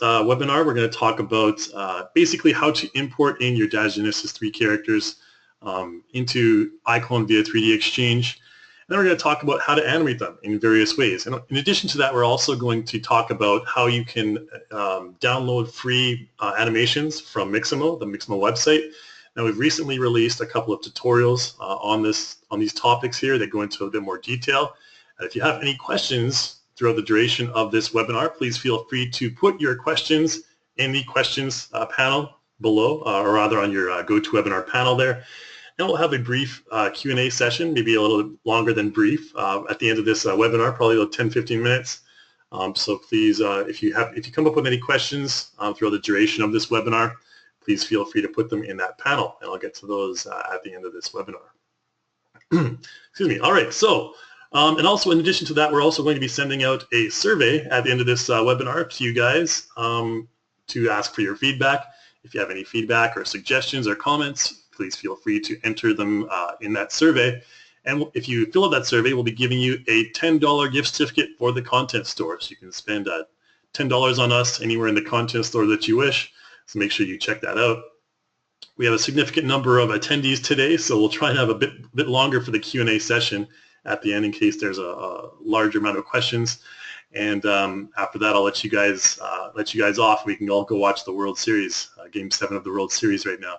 webinar, we're going to talk about basically how to import in your Daz Genesis 3 characters into iClone via 3D Exchange. And then we're going to talk about how to animate them in various ways. And in addition to that, we're also going to talk about how you can download free animations from Mixamo, the Mixamo website. Now, we've recently released a couple of tutorials on these topics here that go into a bit more detail. And if you have any questions throughout the duration of this webinar, please feel free to put your questions in the questions panel below, or rather on your GoToWebinar panel there. And we'll have a brief Q&A session, maybe a little longer than brief, at the end of this webinar, probably about 10-15 minutes. So please, if you come up with any questions throughout the duration of this webinar, please feel free to put them in that panel, and I'll get to those at the end of this webinar. Excuse me. All right. So, and also in addition to that, we're also going to be sending out a survey at the end of this webinar to you guys to ask for your feedback. If you have any feedback or suggestions or comments, please feel free to enter them in that survey. And if you fill out that survey, we'll be giving you a $10 gift certificate for the content store. So you can spend $10 on us anywhere in the content store that you wish. So make sure you check that out. We have a significant number of attendees today, so we'll try and have a bit longer for the Q&A session at the end in case there's a large amount of questions. And after that, I'll let you guys off. We can all go watch the World Series, Game 7 of the World Series right now.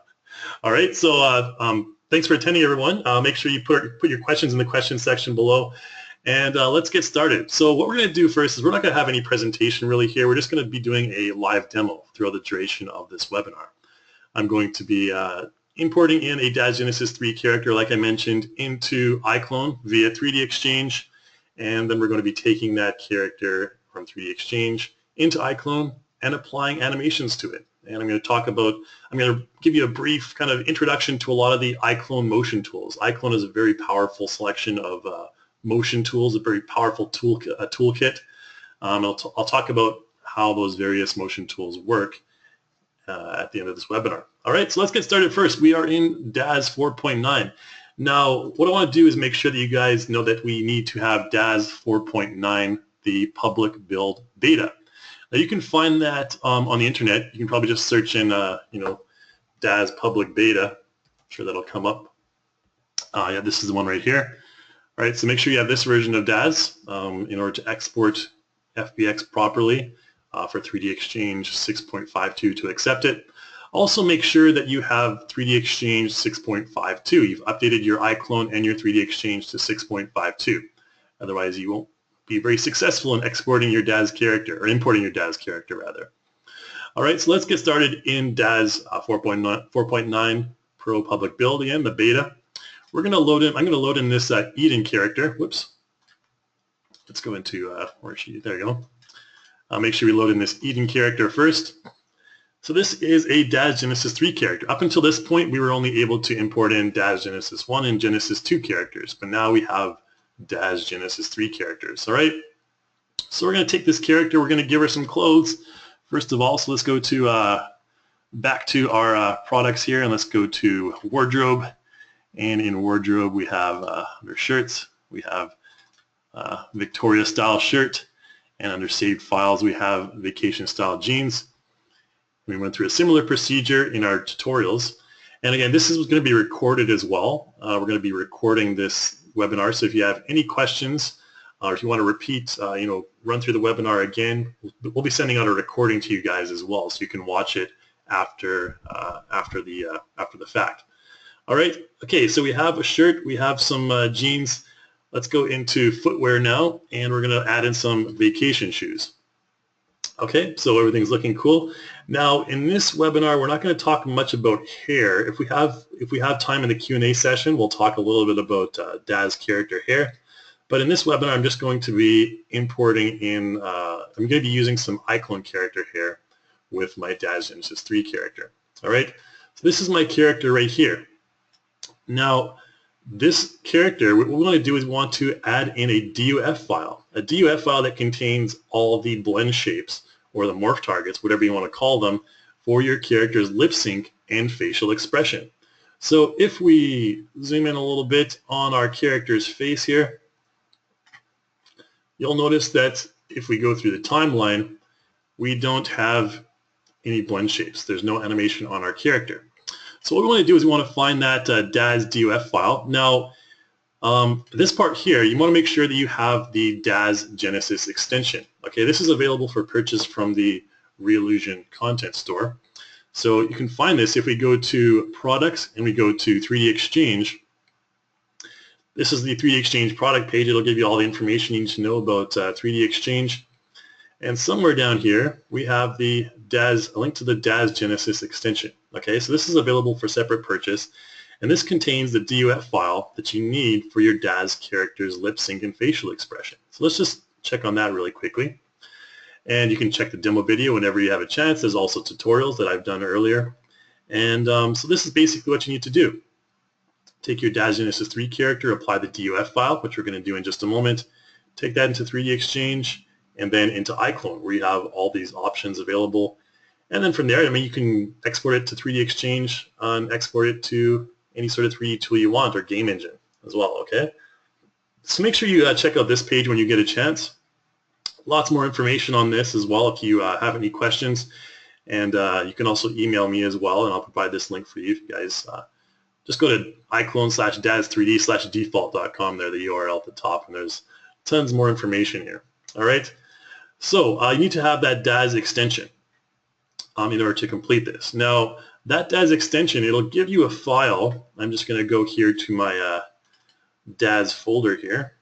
All right, so thanks for attending, everyone. Make sure you put your questions in the question section below, and let's get started. So what we're going to do first is we're not going to have any presentation really here. We're just going to be doing a live demo throughout the duration of this webinar. I'm going to be importing in a Daz Genesis 3 character, like I mentioned, into iClone via 3D Exchange, and then we're going to be taking that character from 3D Exchange into iClone and applying animations to it. And I'm going to give you a brief kind of introduction to a lot of the iClone motion tools. iClone is a very powerful selection of motion tools, a very powerful toolkit. I'll talk about how those various motion tools work at the end of this webinar. All right, so let's get started first. We are in Daz 4.9. Now, what I want to do is make sure that you guys know that we need to have Daz 4.9, the public build beta. Now, you can find that on the internet. You can probably just search in, Daz public beta. I'm sure that'll come up. Yeah, this is the one right here. All right, so make sure you have this version of Daz in order to export FBX properly for 3D Exchange 6.52 to accept it. Also, make sure that you have 3D Exchange 6.52. You've updated your iClone and your 3D Exchange to 6.52. Otherwise, you won't be very successful in exporting your Daz character, or importing your Daz character, rather. All right, so let's get started in Daz 4.9 Pro Public Build again, the beta. We're going to load in, I'm going to load in this Eden character. Whoops. Let's go into, where is she? There you go. Make sure we load in this Eden character first. So this is a Daz Genesis 3 character. Up until this point, we were only able to import in Daz Genesis 1 and Genesis 2 characters, but now we have Daz Genesis 3 characters. All right, so we're going to take this character, we're going to give her some clothes first of all. So let's go to back to our products here, and let's go to wardrobe. And in wardrobe we have under shirts we have Victoria style shirt, and under saved files we have vacation style jeans. We went through a similar procedure in our tutorials, and again, this is going to be recorded as well. We're going to be recording this webinar, so if you have any questions or if you want to repeat, run through the webinar again, we'll be sending out a recording to you guys as well, so you can watch it after the fact. All right. Okay. So we have a shirt, we have some jeans. Let's go into footwear now, and we're going to add in some vacation shoes. Okay. So everything's looking cool. Now, in this webinar, we're not going to talk much about hair. If we have time in the Q&A session, we'll talk a little bit about Daz character hair. But in this webinar, I'm just going to be importing in. I'm going to be using some iClone character hair with my Daz Genesis 3 character. All right. So this is my character right here. Now, this character, what we want to do is we want to add in a DUF file that contains all the blend shapes or the morph targets, whatever you want to call them, for your character's lip sync and facial expression. So if we zoom in a little bit on our character's face here, you'll notice that if we go through the timeline, we don't have any blend shapes. There's no animation on our character. So what we want to do is we want to find that Daz DOF file. Now, this part here, you want to make sure that you have the Daz Genesis extension. Okay, this is available for purchase from the Reallusion content store. So you can find this if we go to Products and we go to 3D Exchange. This is the 3D Exchange product page. It'll give you all the information you need to know about 3D Exchange. And somewhere down here, we have a link to the Daz Genesis extension. Okay, so this is available for separate purchase. And this contains the DOF file that you need for your Daz character's lip sync and facial expression. So let's just check on that really quickly. And you can check the demo video whenever you have a chance. There's also tutorials that I've done earlier. And so this is basically what you need to do. Take your Daz Genesis 3 character, apply the DOF file, which we're going to do in just a moment. Take that into 3D Exchange, and then into iClone, where you have all these options available. And then from there, I mean, you can export it to 3D Exchange and export it to any sort of 3D tool you want or game engine as well, okay? So make sure you check out this page when you get a chance. Lots more information on this as well if you have any questions. And you can also email me as well, and I'll provide this link for you if you guys just go to iClone/daz3d/default.com there, the URL at the top, and there's tons more information here. All right, so you need to have that Daz extension in order to complete this. Now, that Daz extension, it'll give you a file. I'm just going to go here to my Daz folder here,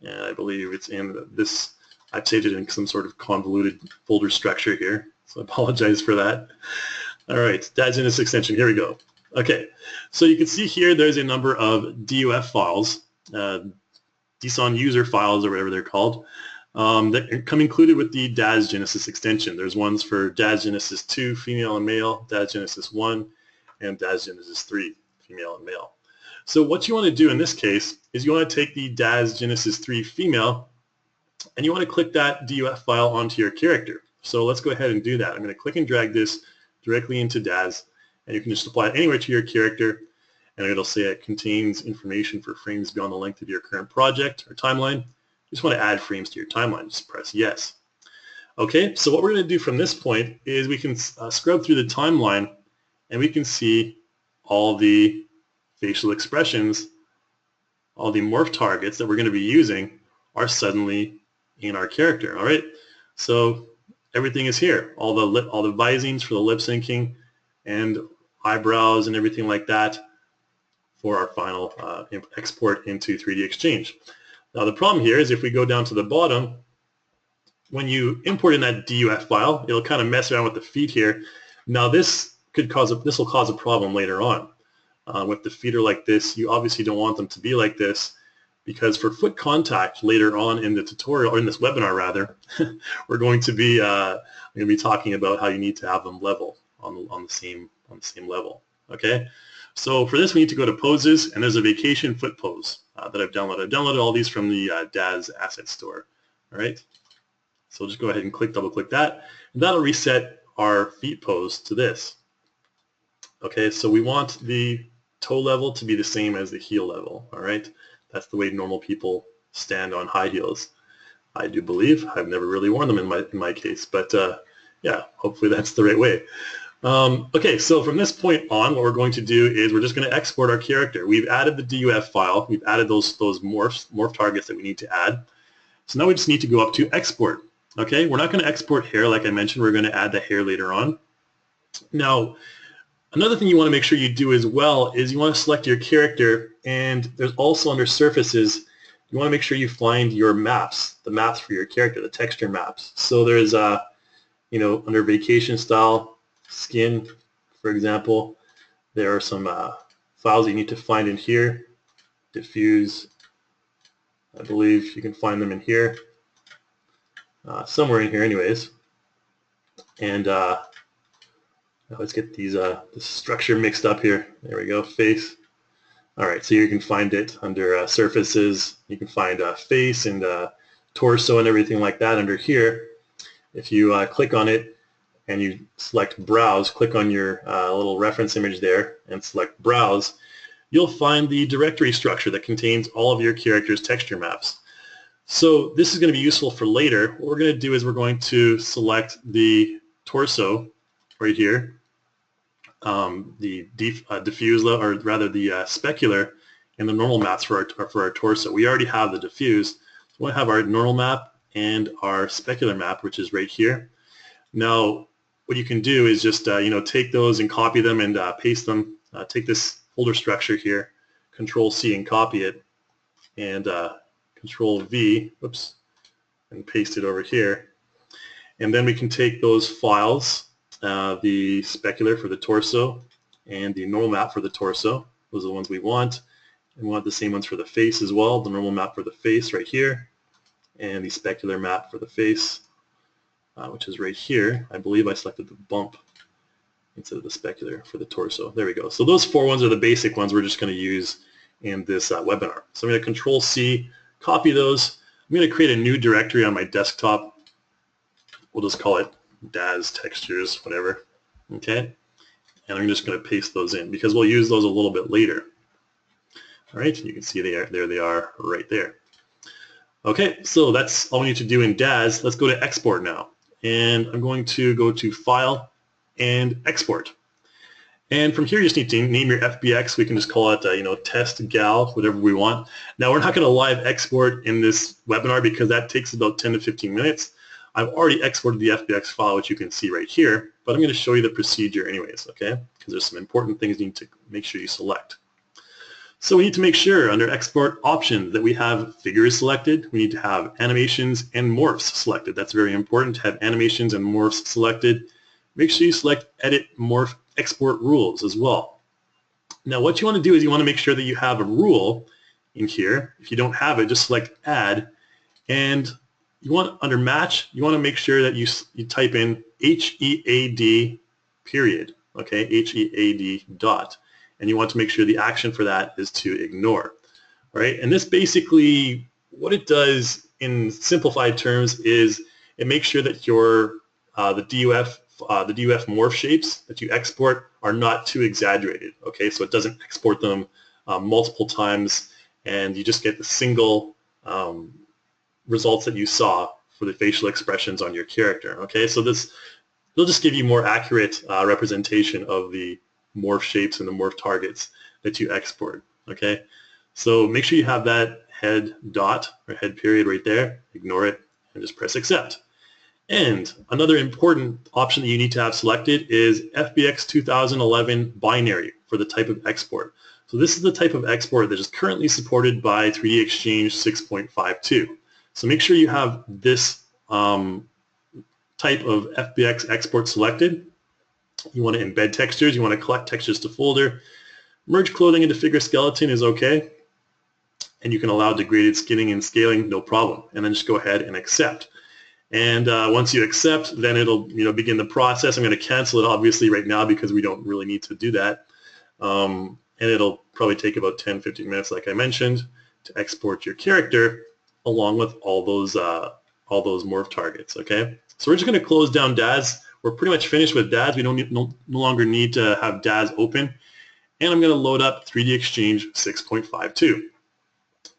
and I believe it's in this. I've saved it in some sort of convoluted folder structure here, so I apologize for that. All right, Daz Genesis extension, here we go. Okay, so you can see here there's a number of DOF files, DSON user files or whatever they're called, that come included with the Daz Genesis extension. There's ones for Daz Genesis 2, female and male, Daz Genesis 1, and Daz Genesis 3, female and male. So what you want to do in this case is you want to take the Daz Genesis 3 female and you want to click that DOF file onto your character. So let's go ahead and do that. I'm going to click and drag this directly into Daz, and you can just apply it anywhere to your character, and it'll say it contains information for frames beyond the length of your current project or timeline. You just want to add frames to your timeline. Just press yes. Okay, so what we're going to do from this point is we can scrub through the timeline, and we can see all the facial expressions, all the morph targets that we're going to be using are suddenly in our character. All right, so everything is here. All the visings for the lip syncing and eyebrows and everything like that for our final export into 3D Exchange. Now the problem here is if we go down to the bottom, when you import in that DOF file, it'll kind of mess around with the feet here. Now this will cause a problem later on. With the feet are like this, you obviously don't want them to be like this, because for foot contact later on in the tutorial, or in this webinar rather, we're going to be talking about how you need to have them level on the same level. Okay, so for this we need to go to poses, and there's a vacation foot pose that I've downloaded. I've downloaded all these from the Daz asset store. All right, so just go ahead and double click that, and that'll reset our feet pose to this. Okay, so we want the toe level to be the same as the heel level. All right, that's the way normal people stand on high heels, I do believe. I've never really worn them in my case, but yeah, hopefully that's the right way. Okay, so from this point on, what we're going to do is we're just going to export our character. We've added the DOF file. We've added those morph targets that we need to add. So now we just need to go up to export. Okay, we're not going to export hair like I mentioned. We're going to add the hair later on. Now, another thing you want to make sure you do as well is you want to select your character, and there's also under surfaces, you want to make sure you find your maps, the maps for your character, the texture maps. So there's under vacation style, skin, for example, there are some files that you need to find in here. Diffuse, I believe you can find them in here, somewhere in here anyways. And let's get these the structure mixed up here. There we go, face. All right, so you can find it under surfaces. You can find face and torso and everything like that under here. If you click on it and you select browse, click on your little reference image there and select browse, you'll find the directory structure that contains all of your character's texture maps. So this is going to be useful for later. What we're going to do is we're going to select the torso right here, the diffuse, or rather the specular, and the normal maps for our torso. We already have the diffuse. So we want to have our normal map and our specular map, which is right here. Now, what you can do is just take those and copy them and paste them. Take this folder structure here, Control C and copy it, and Control V, whoops, and paste it over here. And then we can take those files, the specular for the torso and the normal map for the torso. Those are the ones we want. And we want the same ones for the face as well. The normal map for the face right here, and the specular map for the face, which is right here. I believe I selected the bump instead of the specular for the torso. There we go. So those 4 ones are the basic ones we're just going to use in this webinar. So I'm going to Control C, copy those. I'm going to create a new directory on my desktop. We'll just call it Daz Textures, whatever. Okay? And I'm just going to paste those in because we'll use those a little bit later. All right, you can see there they are right there. Okay, so that's all we need to do in Daz. Let's go to Export now. And I'm going to go to File and Export. And from here, you just need to name your FBX. We can just call it, test gal, whatever we want. Now, we're not going to live export in this webinar because that takes about 10 to 15 minutes. I've already exported the FBX file, which you can see right here, but I'm going to show you the procedure anyways, okay? Because there's some important things you need to make sure you select. So we need to make sure under Export Options that we have figures selected. We need to have animations and morphs selected. That's very important to have animations and morphs selected. Make sure you select Edit Morph Export Rules as well. Now what you want to do is you want to make sure that you have a rule in here. If you don't have it, just select Add, and you want under Match, you want to make sure that you type in HEAD period, okay, HEAD dot, and you want to make sure the action for that is to ignore. All right, and this basically, what it does in simplified terms is it makes sure that your the DUF morph shapes that you export are not too exaggerated, okay? So it doesn't export them multiple times, and you just get the single results that you saw for the facial expressions on your character, okay? So this will just give you more accurate representation of the morph shapes and the morph targets that you export, okay? So make sure you have that head dot or head period right there, ignore it, and just press accept. And another important option that you need to have selected is FBX 2011 binary for the type of export. So this is the type of export that is currently supported by 3D Exchange 6.52. So make sure you have this type of FBX export selected. You want to embed textures, you want to collect textures to folder. Merge clothing into figure skeleton is okay. And you can allow degraded skinning and scaling, no problem. And then just go ahead and accept. And once you accept, then it'll begin the process. I'm going to cancel it obviously right now because we don't really need to do that. And it'll probably take about 10-15 minutes, like I mentioned, to export your character along with all those morph targets. Okay, so we're just going to close down Daz. We're pretty much finished with Daz. We no longer need to have Daz open. And I'm going to load up 3D Exchange 6.52.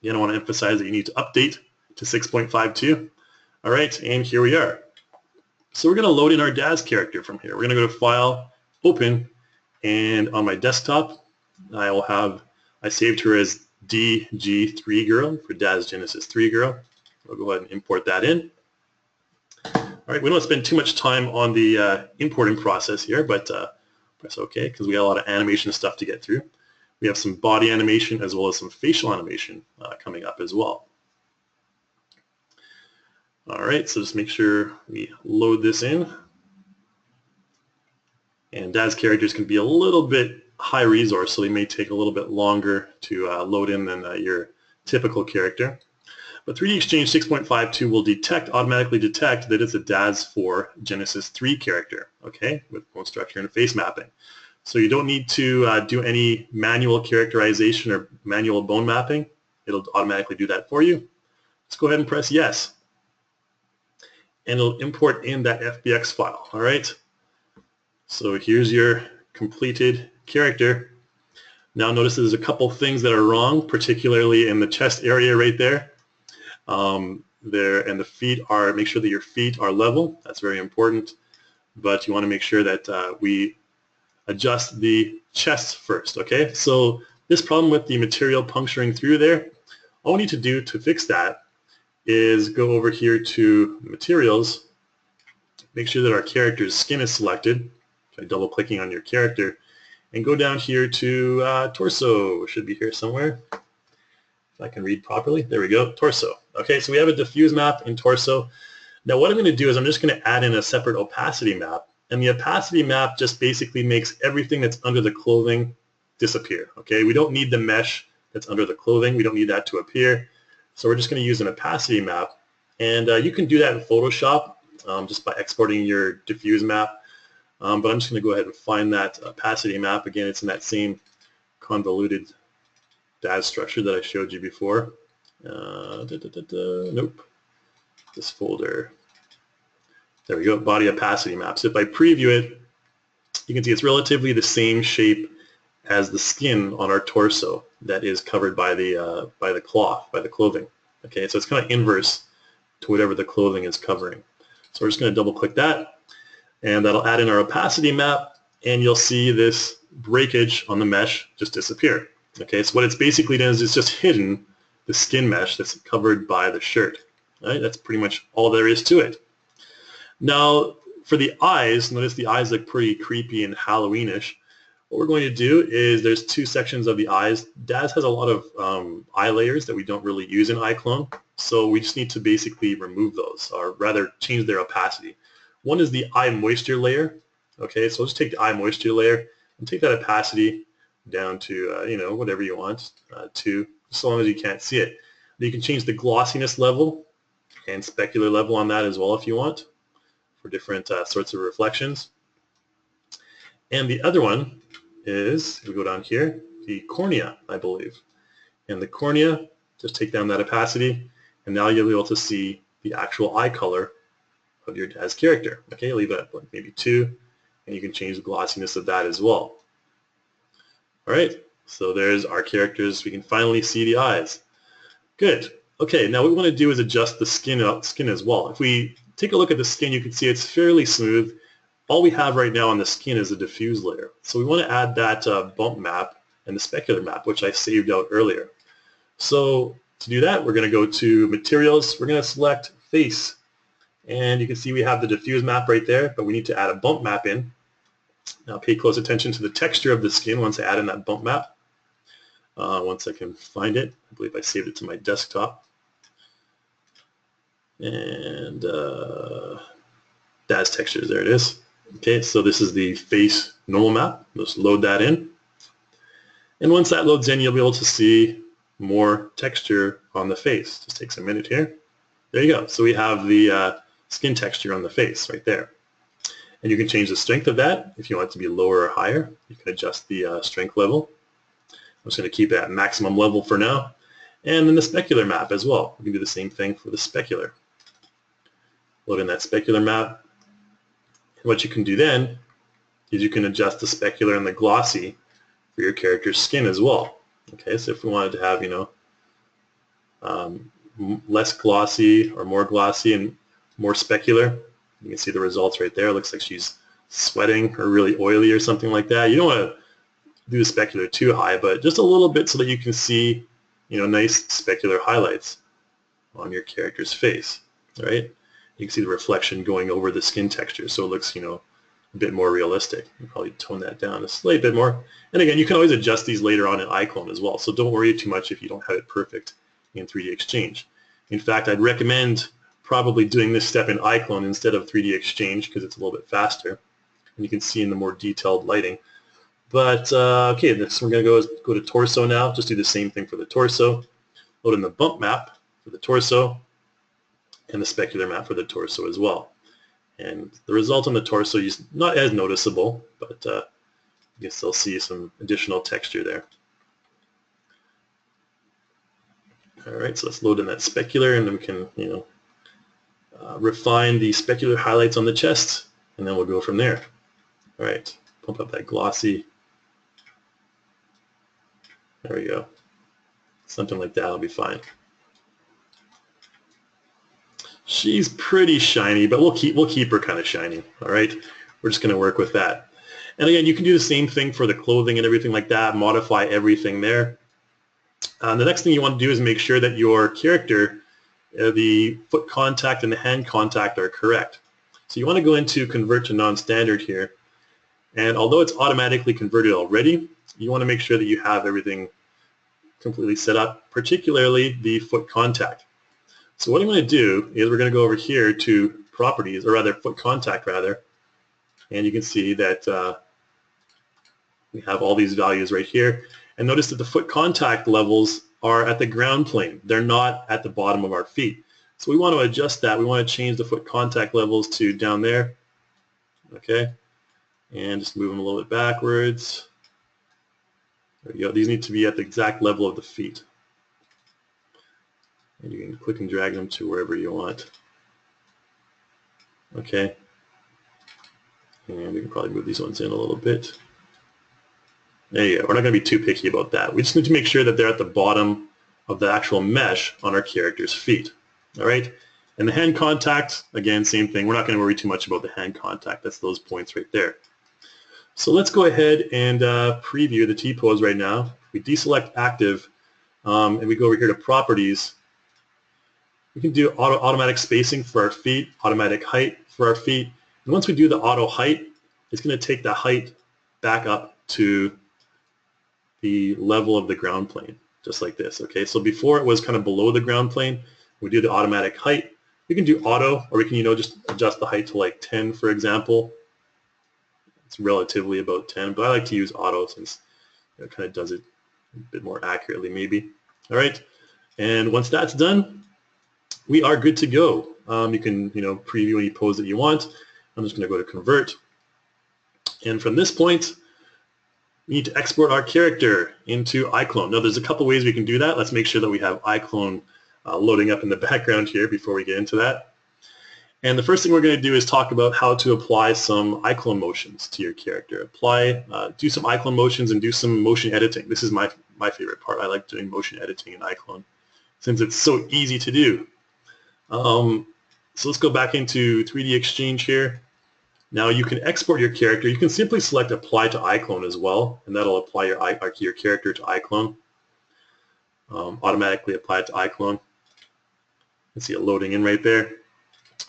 Again, I want to emphasize that you need to update to 6.52. All right, and here we are. So we're going to load in our Daz character from here. We're going to go to File, Open, and on my desktop, I saved her as DG3 Girl for Daz Genesis 3 Girl. I'll go ahead and import that in. All right, we don't spend too much time on the importing process here, but press OK because we got a lot of animation stuff to get through. We have some body animation as well as some facial animation coming up as well. All right, so just make sure we load this in. And Daz characters can be a little bit high resource, so they may take a little bit longer to load in than your typical character. But 3D Exchange 6.52 will automatically detect that it's a Daz 4 Genesis 3 character, okay, with bone structure and face mapping. So you don't need to do any manual characterization or manual bone mapping. It'll automatically do that for you. Just go ahead and press yes. And it'll import in that FBX file, all right? So here's your completed character. Now notice there's a couple things that are wrong, particularly in the chest area right there. there, and the feet are, make sure that your feet are level. That's very important. But you want to make sure that we adjust the chest first, okay? So this problem with the material puncturing through there, all we need to do to fix that is go over here to materials, make sure that our character's skin is selected by double clicking on your character, and go down here to torso. It should be here somewhere. If I can read properly. There we go, torso. Okay, so we have a diffuse map in torso. Now what I'm going to do is I'm just going to add in a separate opacity map, and the opacity map just basically makes everything that's under the clothing disappear. Okay, we don't need the mesh that's under the clothing. We don't need that to appear. So we're just going to use an opacity map, and you can do that in Photoshop just by exporting your diffuse map. But I'm just going to go ahead and find that opacity map. Again, it's in that same convoluted Daz structure that I showed you before. Nope. This folder. There we go, body opacity map. So if I preview it, you can see it's relatively the same shape as the skin on our torso that is covered by the cloth, by the clothing. Okay, so it's kind of inverse to whatever the clothing is covering. So we're just going to double click that, and that'll add in our opacity map, and you'll see this breakage on the mesh just disappear. Okay, so what it's basically done is it's just hidden the skin mesh that's covered by the shirt. Right? That's pretty much all there is to it. Now, for the eyes, notice the eyes look pretty creepy and Halloweenish. What we're going to do is there's two sections of the eyes. Daz has a lot of eye layers that we don't really use in iClone, so we just need to basically remove those, or rather change their opacity. One is the eye moisture layer. Okay, so let's take the eye moisture layer and take that opacity down to, you know, whatever you want, 2, so long as you can't see it. You can change the glossiness level and specular level on that as well if you want for different sorts of reflections. And the other one is, we go down here, the cornea, I believe. And the cornea, just take down that opacity, and now you'll be able to see the actual eye color of your Daz character. Okay, leave it at maybe 2, and you can change the glossiness of that as well. All right, so there's our characters. We can finally see the eyes. Good. Okay, now what we want to do is adjust the skin as well. If we take a look at the skin, you can see it's fairly smooth. All we have right now on the skin is a diffuse layer. So we want to add that bump map and the specular map, which I saved out earlier. So to do that, we're going to go to Materials. We're going to select Face. And you can see we have the diffuse map right there, but we need to add a bump map in. Now pay close attention to the texture of the skin once I add in that bump map. Once I can find it. I believe I saved it to my desktop. And Daz textures, there it is. Okay, so this is the face normal map. Just load that in. And once that loads in, you'll be able to see more texture on the face. Just takes a minute here. There you go. So we have the skin texture on the face right there. And you can change the strength of that. If you want it to be lower or higher, you can adjust the strength level. I'm just going to keep it at maximum level for now. And then the specular map as well. We can do the same thing for the specular. Load in that specular map. And what you can do then is you can adjust the specular and the glossy for your character's skin as well. Okay, so if we wanted to have, you know, less glossy or more glossy and more specular, you can see the results right there. It looks like she's sweating or really oily or something like that. You don't want to do the specular too high, but just a little bit so that you can see, you know, nice specular highlights on your character's face, right? You can see the reflection going over the skin texture, so it looks, you know, a bit more realistic. You can probably tone that down a slight bit more. And again, you can always adjust these later on in iClone as well, so don't worry too much if you don't have it perfect in 3D Exchange. In fact, I'd recommend probably doing this step in iClone instead of 3D Exchange because it's a little bit faster, and you can see in the more detailed lighting. But okay, so we're going to go to torso now. Just do the same thing for the torso. Load in the bump map for the torso and the specular map for the torso as well. And the result on the torso is not as noticeable, but you can still see some additional texture there. All right, so let's load in that specular, and then we can, you know, refine the specular highlights on the chest, and then we'll go from there. All right, pump up that glossy. There we go. Something like that will be fine. She's pretty shiny, but we'll keep her kind of shiny. All right, we're just going to work with that. And again, you can do the same thing for the clothing and everything like that. Modify everything there. The next thing you want to do is make sure that your character, the foot contact and the hand contact are correct. So you want to go into convert to non-standard here. And although it's automatically converted already, you want to make sure that you have everything completely set up, particularly the foot contact. So what I'm going to do is we're going to go over here to properties, or rather foot contact rather, and you can see that we have all these values right here. And notice that the foot contact levels are at the ground plane. They're not at the bottom of our feet. So we want to adjust that. We want to change the foot contact levels to down there. Okay. And just move them a little bit backwards. There we go. These need to be at the exact level of the feet. And you can click and drag them to wherever you want. Okay. And we can probably move these ones in a little bit. There you go. We're not going to be too picky about that. We just need to make sure that they're at the bottom of the actual mesh on our character's feet. All right. And the hand contact, again, same thing. We're not going to worry too much about the hand contact. That's those points right there. So let's go ahead and preview the T-pose right now. We deselect active and we go over here to properties. We can do automatic spacing for our feet, automatic height for our feet. And once we do the auto height, it's going to take the height back up to the level of the ground plane, just like this. Okay, so before it was kind of below the ground plane. We do the automatic height. We can do auto, or we can, just adjust the height to like 10, for example. It's relatively about 10, but I like to use auto since it kind of does it a bit more accurately, maybe. All right, and once that's done, we are good to go. You can, preview any pose that you want. I'm just going to go to convert, and from this point, we need to export our character into iClone. Now, there's a couple ways we can do that. Let's make sure that we have iClone loading up in the background here before we get into that. And the first thing we're going to do is talk about how to apply some iClone motions to your character. Do some iClone motions and do some motion editing. This is my favorite part. I like doing motion editing in iClone since it's so easy to do. So let's go back into 3D Exchange here. Now you can export your character. You can simply select Apply to iClone as well, and that'll apply your character to iClone. Automatically apply it to iClone. You can see it loading in right there.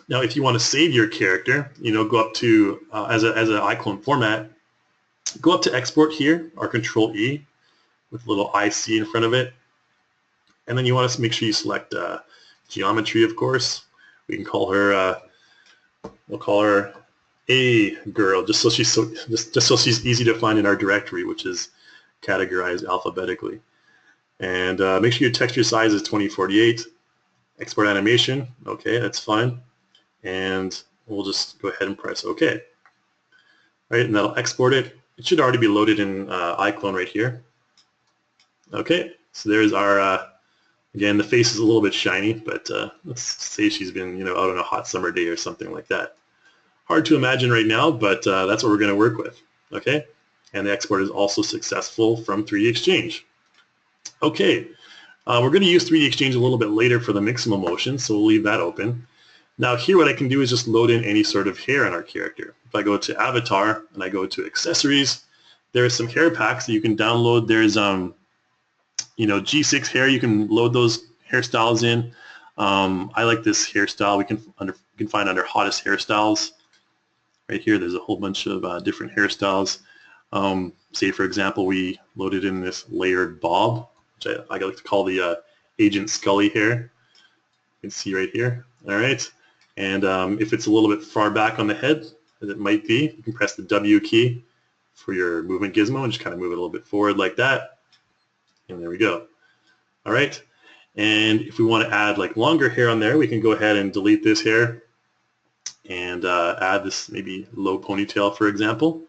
Now, if you want to save your character, go up to, as an iClone format, go up to Export here, or Control E, with a little IC in front of it. And then you want to make sure you select Geometry, of course. We can call her, we'll call her A girl, just so she's easy to find in our directory, which is categorized alphabetically. And make sure your texture size is 2048. Export animation, okay, that's fine. And we'll just go ahead and press OK. All right, and that'll export it. It should already be loaded in iClone right here. Okay, so there's our, again, the face is a little bit shiny, but let's say she's been, out on a hot summer day or something like that. Hard to imagine right now, but that's what we're going to work with. Okay, and the export is also successful from 3D Exchange. Okay, we're going to use 3D Exchange a little bit later for the Mixamo motion, so we'll leave that open. Now here what I can do is just load in any sort of hair on our character. If I go to Avatar and I go to Accessories, there are some hair packs that you can download. There's G6 hair. You can load those hairstyles in. I like this hairstyle. We can find under hottest hairstyles. Right here, there's a whole bunch of different hairstyles. Say for example, we loaded in this layered bob, which I like to call the Agent Scully hair. You can see right here. All right. And if it's a little bit far back on the head, as it might be, you can press the W key for your movement gizmo and just kind of move it a little bit forward like that. And there we go. All right. And if we want to add like longer hair on there, we can go ahead and delete this hair and add this maybe low ponytail, for example.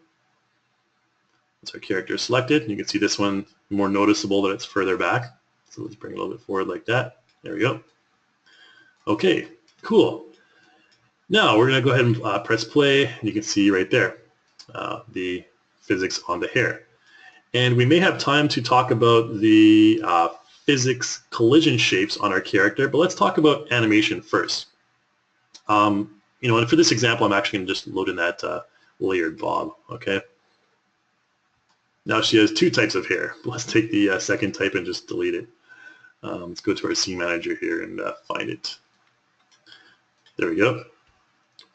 That's our character selected. You can see this one more noticeable that it's further back. So let's bring it a little bit forward like that. There we go. Okay, cool. Now we're going to go ahead and press play. And you can see right there the physics on the hair. And we may have time to talk about the physics collision shapes on our character, but let's talk about animation first. And for this example, I'm actually going to just load in that layered bob, okay? Now she has 2 types of hair. Let's take the second type and just delete it. Let's go to our scene manager here and find it. There we go.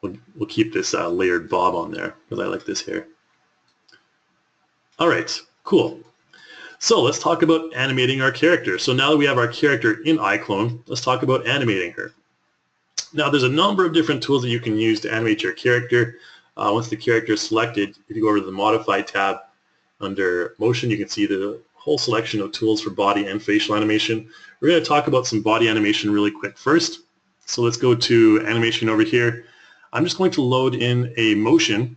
We'll keep this layered bob on there because I like this hair. All right, cool. So let's talk about animating our character. So now that we have our character in iClone, let's talk about animating her. Now there's a number of different tools that you can use to animate your character. Once the character is selected, if you go over to the Modify tab under Motion, you can see the whole selection of tools for body and facial animation. We're going to talk about some body animation really quick first. So let's go to animation over here. I'm just going to load in a motion.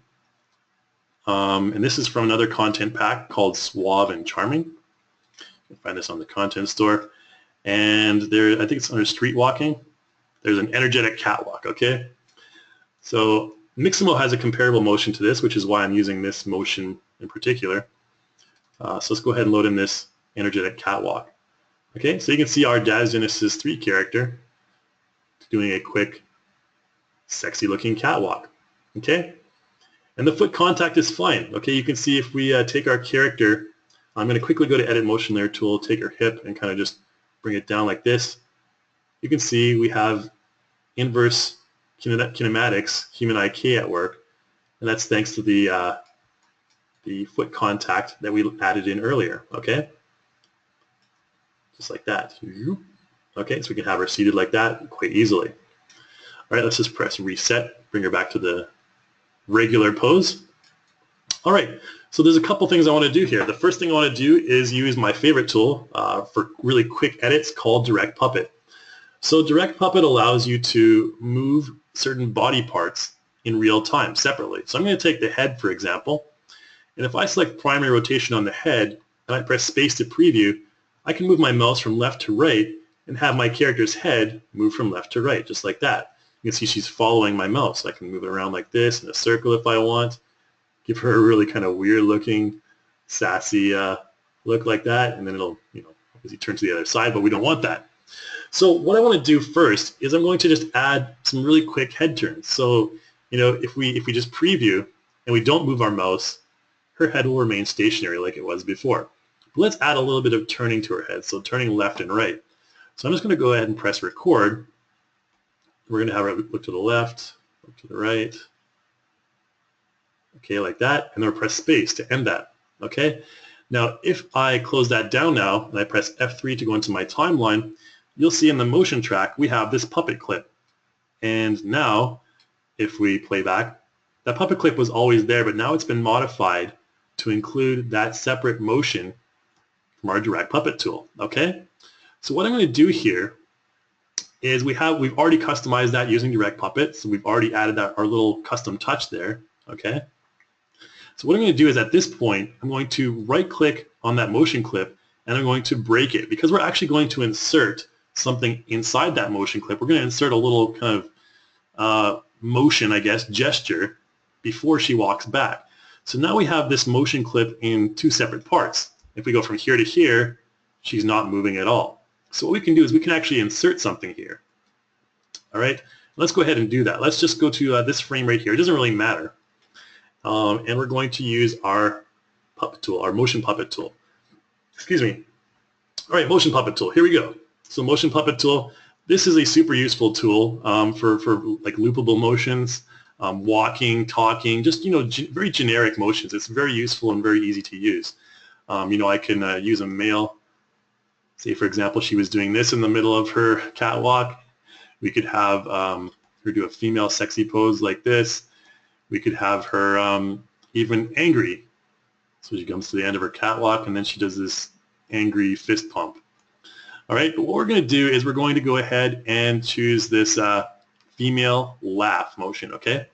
And this is from another content pack called Suave and Charming. You can find this on the content store. And there, I think it's under street walking. There's an energetic catwalk, okay? So Mixamo has a comparable motion to this, which is why I'm using this motion in particular. So let's go ahead and load in this energetic catwalk. Okay, so you can see our Daz Genesis 3 character doing a quick, sexy looking catwalk, okay? And the foot contact is fine, okay? You can see if we take our character, I'm going to quickly go to Edit Motion Layer tool, take her hip and kind of just bring it down like this. You can see we have inverse kinematics, human IK at work, and that's thanks to the foot contact that we added in earlier, okay? Just like that. Okay, so we can have her seated like that quite easily. All right, let's just press reset, bring her back to the regular pose. All right, so there's a couple things I want to do here. The first thing I want to do is use my favorite tool for really quick edits called Direct Puppet. So Direct Puppet allows you to move certain body parts in real time separately. So I'm going to take the head, for example, and if I select primary rotation on the head and I press space to preview, I can move my mouse from left to right and have my character's head move from left to right, just like that. You can see she's following my mouse. I can move it around like this in a circle if I want, give her a really kind of weird looking, sassy look like that, and then it'll, obviously turn to the other side, but we don't want that. So what I want to do first is I'm going to just add some really quick head turns. So, if we just preview and we don't move our mouse, her head will remain stationary like it was before. But let's add a little bit of turning to her head, so turning left and right. So I'm just going to go ahead and press record. We're going to have her look to the left, look to the right. Okay, like that, and then we'll press space to end that. Okay. Now, if I close that down now and I press F3 to go into my timeline, you'll see in the motion track we have this puppet clip. And now, if we play back, that puppet clip was always there, but now it's been modified to include that separate motion from our Direct Puppet tool. Okay. So what I'm going to do here is we've already customized that using Direct Puppet, so we've already added our little custom touch there. Okay. So what I'm going to do is at this point, I'm going to right-click on that motion clip and I'm going to break it because we're actually going to insert something inside that motion clip. We're going to insert a little kind of motion, I guess, gesture before she walks back. So now we have this motion clip in 2 separate parts. If we go from here to here, she's not moving at all. So what we can do is we can actually insert something here. All right, let's go ahead and do that. Let's just go to this frame right here. It doesn't really matter. And we're going to use our puppet tool, our motion puppet tool. Excuse me. All right, motion puppet tool. Here we go. So motion puppet tool. This is a super useful tool for like loopable motions, walking, talking, just very generic motions. It's very useful and very easy to use. I can use a male. Say, for example, she was doing this in the middle of her catwalk. We could have her do a female sexy pose like this. We could have her even angry. So she comes to the end of her catwalk and then she does this angry fist pump. All right, but what we're going to do is we're going to go ahead and choose this female laugh motion, okay?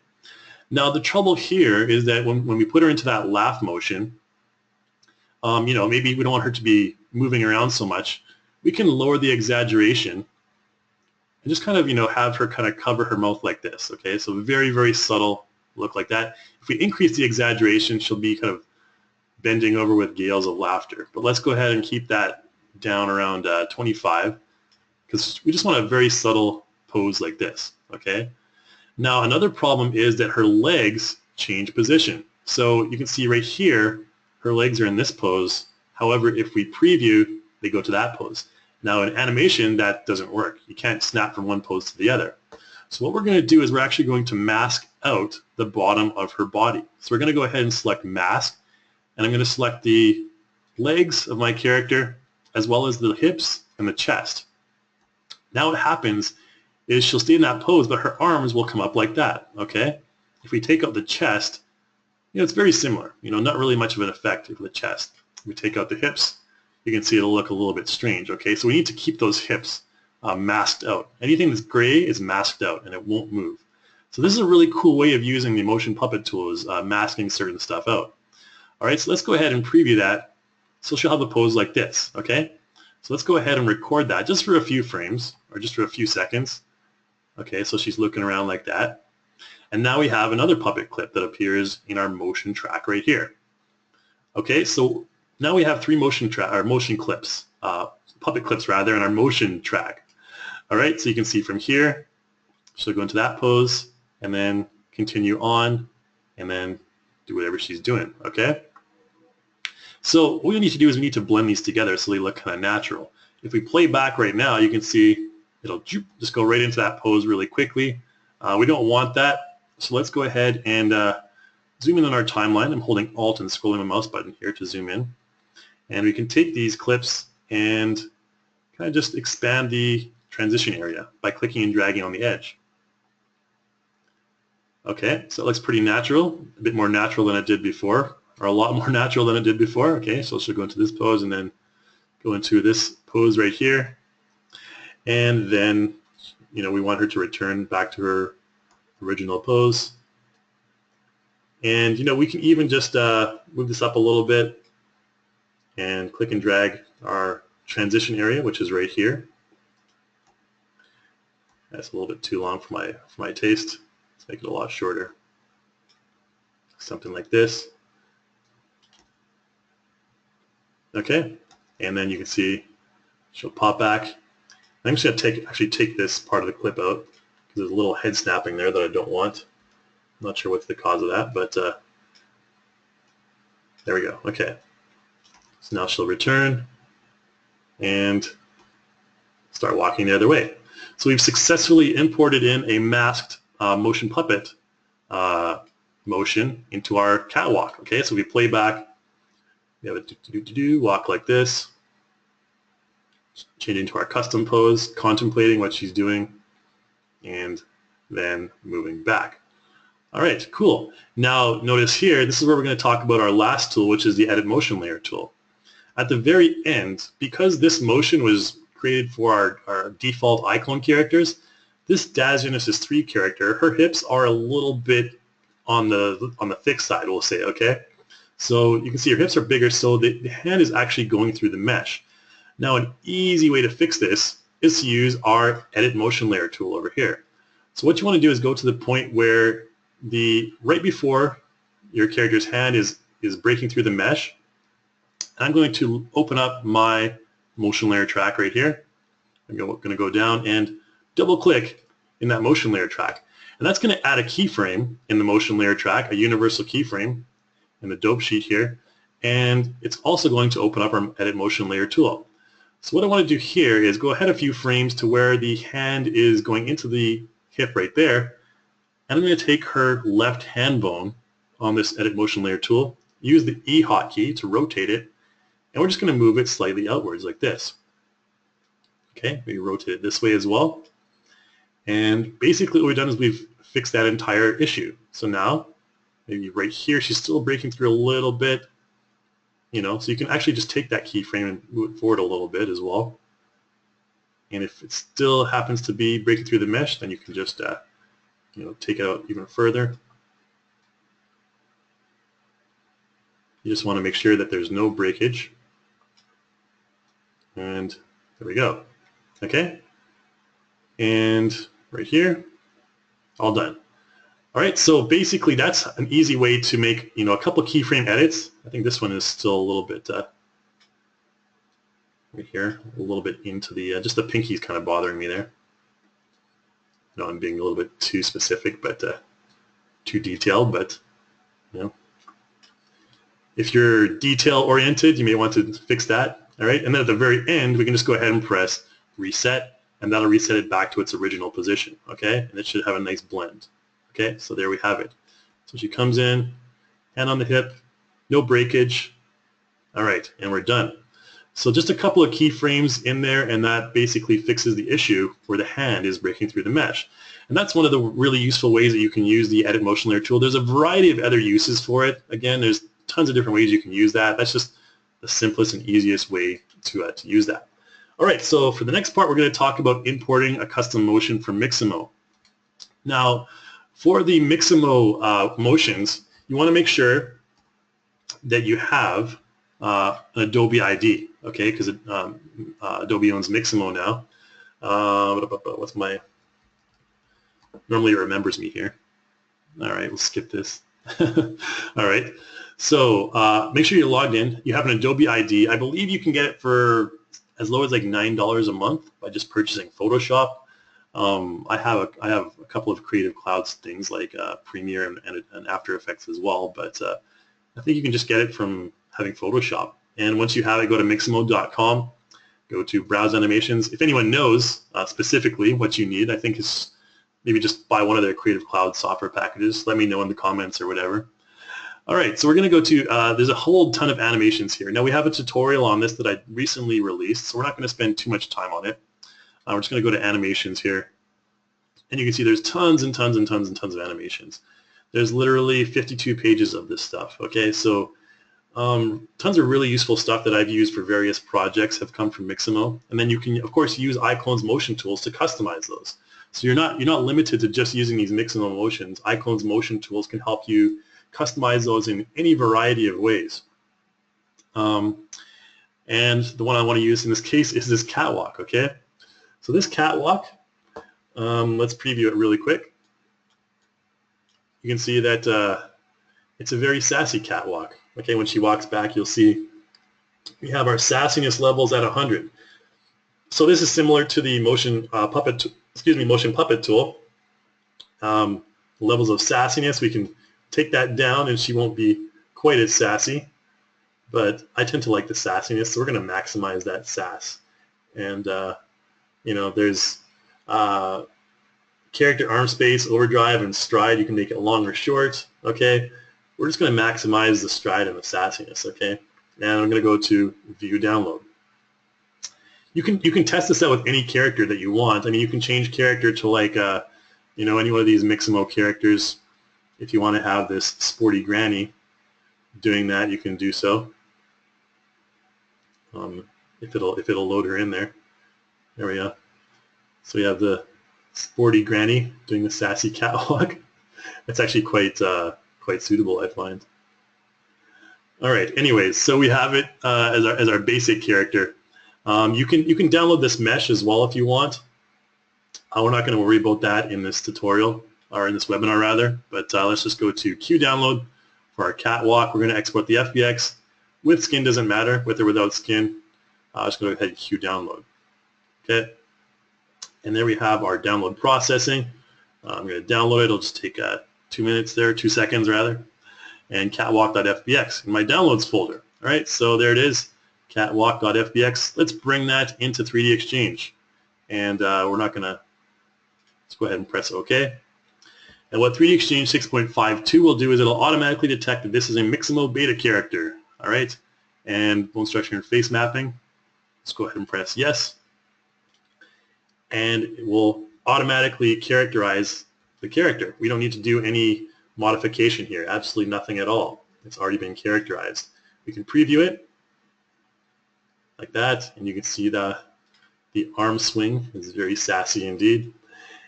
Now the trouble here is that when we put her into that laugh motion, maybe we don't want her to be moving around so much. We can lower the exaggeration and just kind of, have her kind of cover her mouth like this, okay? So very, very subtle look like that. If we increase the exaggeration, she'll be kind of bending over with gales of laughter. But let's go ahead and keep that down around 25 because we just want a very subtle pose like this, okay? Now another problem is that her legs change position. So you can see right here, her legs are in this pose. However, if we preview, they go to that pose. Now in animation, that doesn't work. You can't snap from one pose to the other. So what we're going to do is we're actually going to mask out the bottom of her body. So we're going to go ahead and select mask, and I'm going to select the legs of my character as well as the hips and the chest. Now what happens is she'll stay in that pose, but her arms will come up like that, okay? If we take out the chest, it's very similar, not really much of an effect for the chest. If we take out the hips, you can see it'll look a little bit strange, okay? So we need to keep those hips masked out. Anything that's gray is masked out and it won't move. So this is a really cool way of using the motion puppet tool, is masking certain stuff out. All right, so let's go ahead and preview that. So she'll have a pose like this, okay? So let's go ahead and record that just for a few frames or just for a few seconds. Okay, so she's looking around like that. And now we have another puppet clip that appears in our motion track right here. Okay, so now we have three motion clips, puppet clips rather, in our motion track. All right, so you can see from here, she'll go into that pose and then continue on and then do whatever she's doing, okay? So what we need to do is we need to blend these together so they look kind of natural. If we play back right now, you can see it'll just go right into that pose really quickly. We don't want that, so let's go ahead and zoom in on our timeline. I'm holding Alt and scrolling my mouse button here to zoom in. And we can take these clips and kind of just expand the transition area by clicking and dragging on the edge. Okay, so it looks pretty natural, a bit more natural than it did before, or a lot more natural than it did before. Okay, so she'll go into this pose and then go into this pose right here. And then, we want her to return back to her original pose. And, we can even just move this up a little bit and click and drag our transition area, which is right here. That's a little bit too long for my taste. Let's make it a lot shorter. Something like this. Okay, and then you can see she'll pop back. I'm just going to actually take this part of the clip out because there's a little head snapping there that I don't want. I'm not sure what's the cause of that, but there we go. Okay, so now she'll return and start walking the other way. So we've successfully imported in a masked motion puppet motion into our catwalk. Okay, so we play back. We have a walk like this, changing to our custom pose, contemplating what she's doing, and then moving back. All right, cool. Now notice here, this is where we're going to talk about our last tool, which is the Edit Motion Layer tool. At the very end, because this motion was created for our default iClone characters, this Daz Genesis 3 character, her hips are a little bit on the thick side, we'll say, okay? So you can see her hips are bigger, so the hand is actually going through the mesh. Now an easy way to fix this is to use our Edit Motion Layer tool over here. So what you want to do is go to the point where right before your character's hand is breaking through the mesh. I'm going to open up my motion layer track right here. I'm going to go down and double click in that motion layer track. And that's going to add a keyframe in the motion layer track, a universal keyframe in the dope sheet here. And it's also going to open up our Edit Motion Layer tool. So what I want to do here is go ahead a few frames to where the hand is going into the hip right there. And I'm going to take her left hand bone on this Edit Motion Layer tool, use the E hotkey to rotate it, and we're just going to move it slightly outwards like this. Okay, maybe rotate it this way as well. And basically what we've done is we've fixed that entire issue. So now, maybe right here, she's still breaking through a little bit, so you can actually just take that keyframe and move it forward a little bit as well. And if it still happens to be breaking through the mesh, then you can just take it out even further. You just want to make sure that there's no breakage. And there we go. Okay. And right here, all done. All right, so basically that's an easy way to make a couple keyframe edits. I think this one is still a little bit right here, a little bit into the just the pinky's kind of bothering me there. I know I'm being a little bit too specific, but too detailed, but you know, if you're detail oriented, you may want to fix that. All right, and then at the very end, we can just go ahead and press reset, and that'll reset it back to its original position. Okay, and it should have a nice blend. Okay, so there we have it. So she comes in, hand on the hip, no breakage. All right, and we're done. So just a couple of keyframes in there, and that basically fixes the issue where the hand is breaking through the mesh. And that's one of the really useful ways that you can use the Edit Motion Layer tool. There's a variety of other uses for it. Again, there's tons of different ways you can use that. That's just the simplest and easiest way to use that. All right, so for the next part, we're going to talk about importing a custom motion from Mixamo. Now, for the Mixamo motions, you want to make sure that you have an Adobe ID, okay, because Adobe owns Mixamo now. What's my, normally it remembers me here. All right, we'll skip this. All right, so make sure you're logged in. You have an Adobe ID. I believe you can get it for as low as like $9 a month by just purchasing Photoshop. I have a couple of Creative Clouds things like Premiere and After Effects as well, but I think you can just get it from having Photoshop. And once you have it, go to mixamo.com, go to Browse Animations. If anyone knows specifically what you need, I think is maybe just buy one of their Creative Cloud software packages. Let me know in the comments or whatever. All right, so we're going to go to, there's a whole ton of animations here. Now we have a tutorial on this that I recently released, so we're not going to spend too much time on it. We're just going to go to animations here. And you can see there's tons and tons and tons and tons of animations. There's literally 52 pages of this stuff, okay? So tons of really useful stuff that I've used for various projects have come from Mixamo. And then you can, of course, use iClone's motion tools to customize those. So you're not limited to just using these Mixamo motions. iClone's motion tools can help you customize those in any variety of ways. And the one I want to use in this case is this catwalk, okay? So this catwalk, let's preview it really quick. You can see that it's a very sassy catwalk. Okay, when she walks back, you'll see we have our sassiness levels at 100. So this is similar to the motion puppet tool. Levels of sassiness, we can take that down, and she won't be quite as sassy. But I tend to like the sassiness, so we're going to maximize that sass. And you know, there's character arm space, overdrive, and stride. You can make it long or short. Okay, we're just going to maximize the stride and the sassiness. Okay, and I'm going to go to View Download. You can test this out with any character that you want. I mean, you can change character to like you know, any one of these Mixamo characters. If you want to have this sporty granny doing that, you can do so. If it'll load her in there. There we go. So we have the sporty granny doing the sassy catwalk. It's actually quite suitable, I find. All right. Anyways, so we have it as our basic character. You can download this mesh as well if you want. We're not going to worry about that in this tutorial, or in this webinar rather. But let's just go to Q download for our catwalk. We're going to export the FBX. With skin doesn't matter, with or without skin. Just go ahead and Q download. Okay. And there we have our download processing. I'm going to download it. It'll just take 2 minutes there, 2 seconds rather. And catwalk.fbx in my downloads folder. All right, so there it is, catwalk.fbx. Let's bring that into 3D Exchange. And we're not going to, let's go ahead and press OK. And what 3D Exchange 6.52 will do is it'll automatically detect that this is a Mixamo beta character. All right, and bone structure and face mapping. Let's go ahead and press yes. And it will automatically characterize the character. We don't need to do any modification here, absolutely nothing at all. It's already been characterized. We can preview it like that, and you can see the arm swing is very sassy indeed.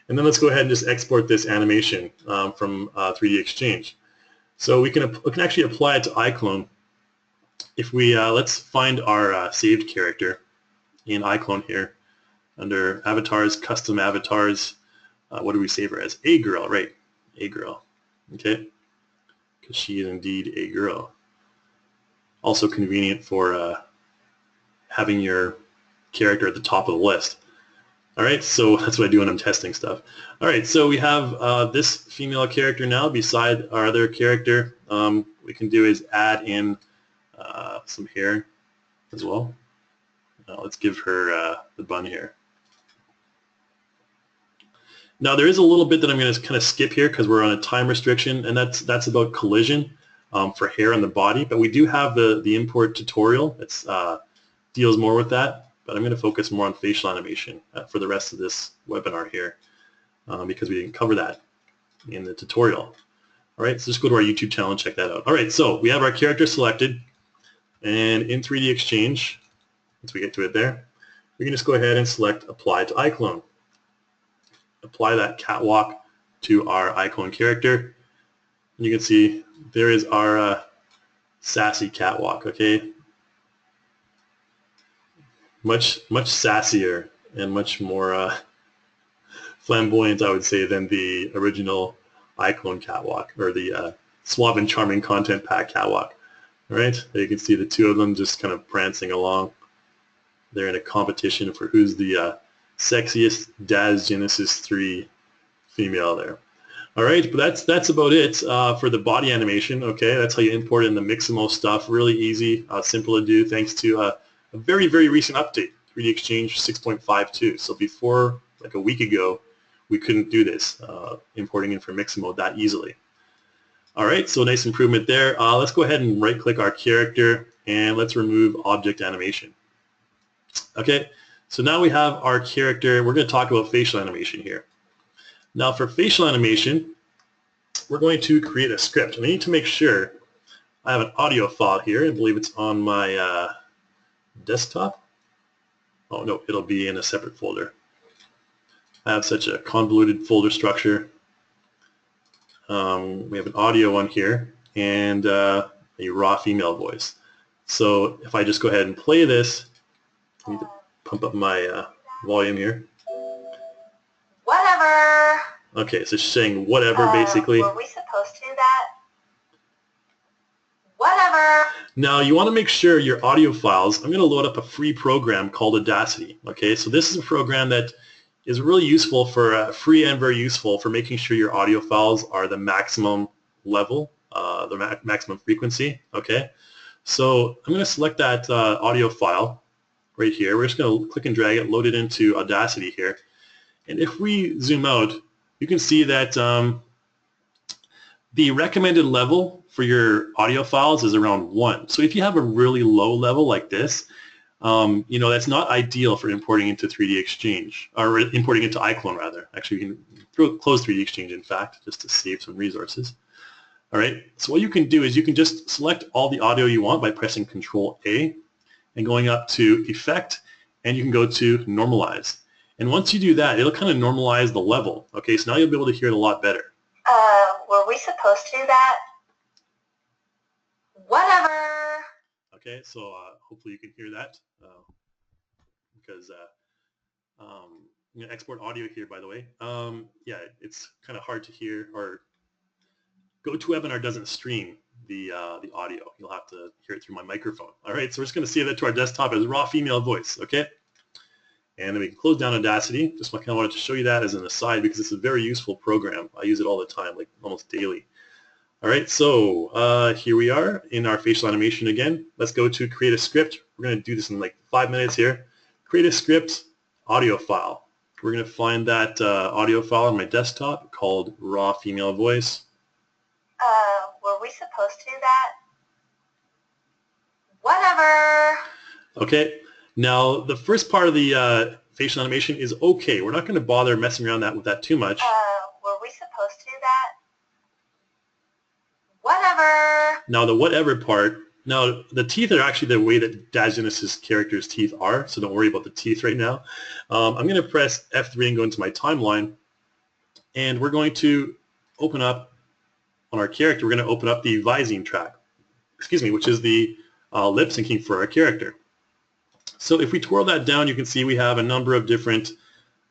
And then let's go ahead and just export this animation from 3D Exchange. So we can actually apply it to iClone. If we let's find our saved character in iClone here. Under avatars, custom avatars, what do we save her as? A girl, right? A girl, okay? Because she is indeed a girl. Also convenient for having your character at the top of the list. All right, so that's what I do when I'm testing stuff. All right, so we have this female character now beside our other character. We can do is add in some hair as well. Let's give her the bun here. Now there is a little bit that I'm going to kind of skip here because we're on a time restriction, and that's about collision for hair on the body. But we do have the import tutorial that deals more with that. But I'm going to focus more on facial animation for the rest of this webinar here because we didn't cover that in the tutorial. All right, so just go to our YouTube channel and check that out. All right, so we have our character selected, and in 3D Exchange, once we get to it there, we can just go ahead and select Apply to iClone. Apply that catwalk to our iClone character, and you can see there is our sassy catwalk, okay? Much sassier and much more flamboyant, I would say, than the original iClone catwalk or the Suave and Charming Content Pack catwalk. All right, there you can see the two of them just kind of prancing along. They're in a competition for who's the sexiest Daz Genesis 3 female there. All right, but that's about it for the body animation. Okay, that's how you import in the Mixamo stuff. Really easy, simple to do, thanks to a very recent update, 3D Exchange 6.52. So before, like a week ago, we couldn't do this, importing in from Mixamo that easily. All right, so nice improvement there. Let's go ahead and right-click our character, and let's remove object animation. Okay, so now we have our character. We're going to talk about facial animation here. Now for facial animation, we're going to create a script. And I need to make sure I have an audio file here. I believe it's on my desktop. Oh no, it'll be in a separate folder. I have such a convoluted folder structure. We have an audio one here and a raw female voice. So if I just go ahead and play this, I need to pump up my volume here. Whatever. Okay, so she's saying whatever basically. Were we supposed to do that? Whatever. Now you want to make sure your audio files, I'm going to load up a free program called Audacity. Okay, so this is a program that is really useful for, free and very useful for making sure your audio files are the maximum level, the maximum frequency. Okay, so I'm going to select that audio file right here. We're just going to click and drag it, load it into Audacity here. And if we zoom out, you can see that the recommended level for your audio files is around 1. So if you have a really low level like this, you know, that's not ideal for importing into 3D Exchange, or importing into iClone rather. Actually, you can close 3D Exchange, in fact, just to save some resources. All right, so what you can do is you can just select all the audio you want by pressing Control-A and going up to Effect, and you can go to Normalize. And once you do that, it'll kind of normalize the level. Okay, so now you'll be able to hear it a lot better. Were we supposed to do that? Whatever. Okay, so hopefully you can hear that because I'm going to export audio here, by the way. Yeah, it's kind of hard to hear, or GoToWebinar doesn't stream the audio. You'll have to hear it through my microphone. All right, so we're just going to save that to our desktop as raw female voice, okay? And then we can close down Audacity. Just kind of wanted to show you that as an aside because it's a very useful program. I use it all the time, like almost daily. All right, so here we are in our facial animation again. Let's go to create a script. We're going to do this in like 5 minutes here. Create a script, audio file. We're going to find that audio file on my desktop called raw female voice. Were we supposed to do that? Whatever. Okay. Now, the first part of the facial animation is okay. We're not going to bother messing around with that too much. Were we supposed to do that? Whatever. Now, the whatever part, now the teeth are actually the way that Daz Genesis character's teeth are, so don't worry about the teeth right now. I'm going to press F3 and go into my timeline, and we're going to open up, on our character, we're going to open up the Visine track, which is the lip syncing for our character. So if we twirl that down, you can see we have a number of different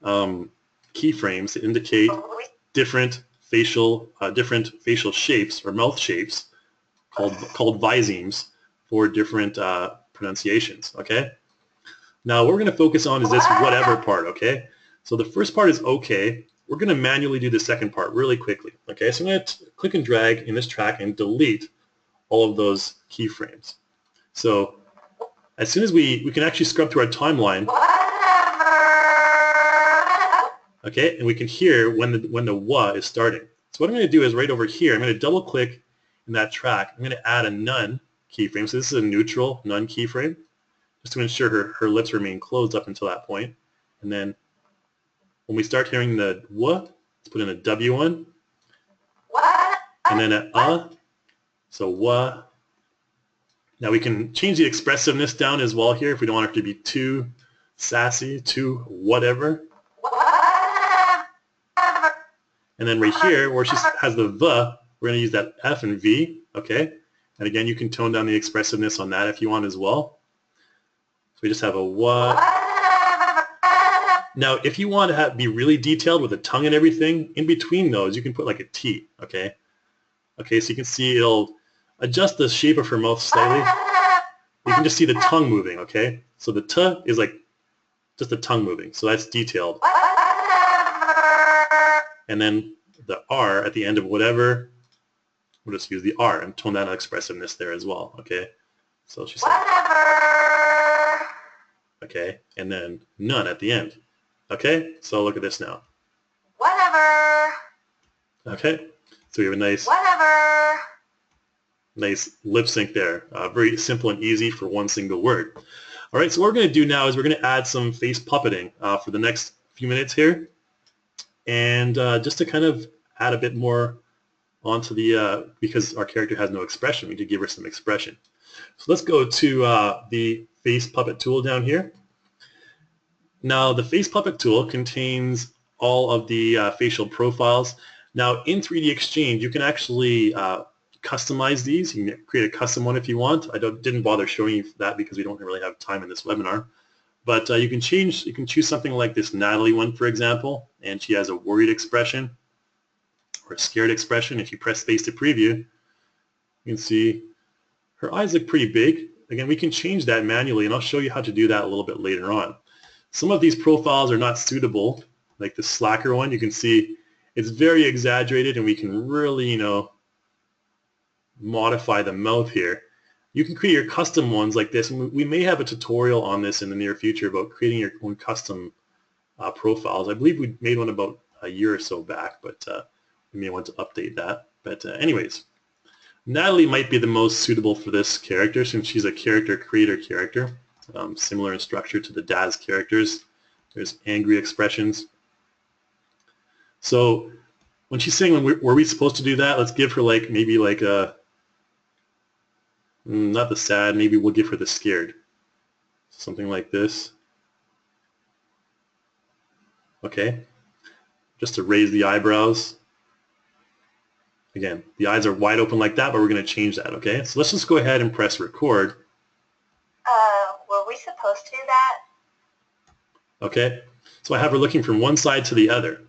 keyframes that indicate different facial shapes or mouth shapes called visemes for different pronunciations. Okay. Now what we're going to focus on is this whatever part. Okay. So the first part is okay. We're going to manually do the second part really quickly. Okay, so I'm going to click and drag in this track and delete all of those keyframes. So as soon as we can actually scrub through our timeline, okay, and we can hear when the wah is starting. So what I'm going to do is right over here, I'm going to double click in that track. I'm going to add a none keyframe. So this is a neutral none keyframe, just to ensure her lips remain closed up until that point. And then when we start hearing the wah, let's put in a W one, and then a so wah. Now we can change the expressiveness down as well here if we don't want it to be too sassy, too whatever. And then right here, where she has the V, we're going to use that F and V, okay? And again, you can tone down the expressiveness on that if you want as well. So we just have a wah. Now, if you want to be really detailed with the tongue and everything, in between those, you can put like a T, okay? Okay, so you can see it'll adjust the shape of her mouth slightly. You can just see the tongue moving, okay? So the T is like just the tongue moving, so that's detailed. And then the R at the end of whatever, we'll just use the R and tone down expressiveness there as well, okay? So she's like, okay, and then none at the end, okay? So look at this now. Whatever. Okay, so we have a nice, Whatever. nice lip sync there. Very simple and easy for one single word. All right, so what we're going to do now is we're going to add some face puppeting for the next few minutes here. And just to kind of add a bit more onto the, because our character has no expression, we need to give her some expression. So let's go to the face puppet tool down here. Now the face puppet tool contains all of the facial profiles. Now in 3D Exchange, you can actually customize these. You can create a custom one if you want. I didn't bother showing you that because we don't really have time in this webinar. But you can choose something like this Natalie one, for example, and she has a worried expression or a scared expression. If you press space to preview, you can see her eyes look pretty big. Again, we can change that manually, and I'll show you how to do that a little bit later on. Some of these profiles are not suitable, like the slacker one. You can see it's very exaggerated, and we can really, you know, modify the mouth here. You can create your custom ones like this, and we may have a tutorial on this in the near future about creating your own custom profiles. I believe we made one about a year or so back, but we may want to update that. But anyways, Natalie might be the most suitable for this character since she's a character creator character, similar in structure to the Daz characters. There's angry expressions. So when she's saying, were we supposed to do that? Let's give her like maybe like a not the sad, maybe we'll give her the scared. Something like this. Okay. Just to raise the eyebrows. Again, the eyes are wide open like that, but we're going to change that, okay? So let's just go ahead and press record. Were we supposed to do that? Okay. So I have her looking from one side to the other.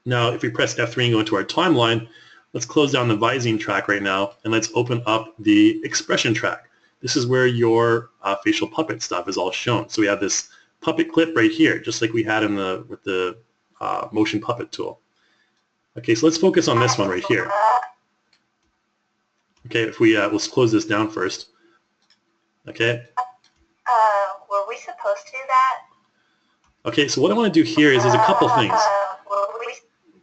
Now, if we press F3 and go into our timeline, let's close down the Visine track right now, and let's open up the expression track. This is where your facial puppet stuff is all shown. So we have this puppet clip right here, just like we had in with the motion puppet tool. Okay, so let's focus on this one right here. Okay, if we let's close this down first. Okay. Were we supposed to do that? Okay, so what I want to do here is there's a couple things.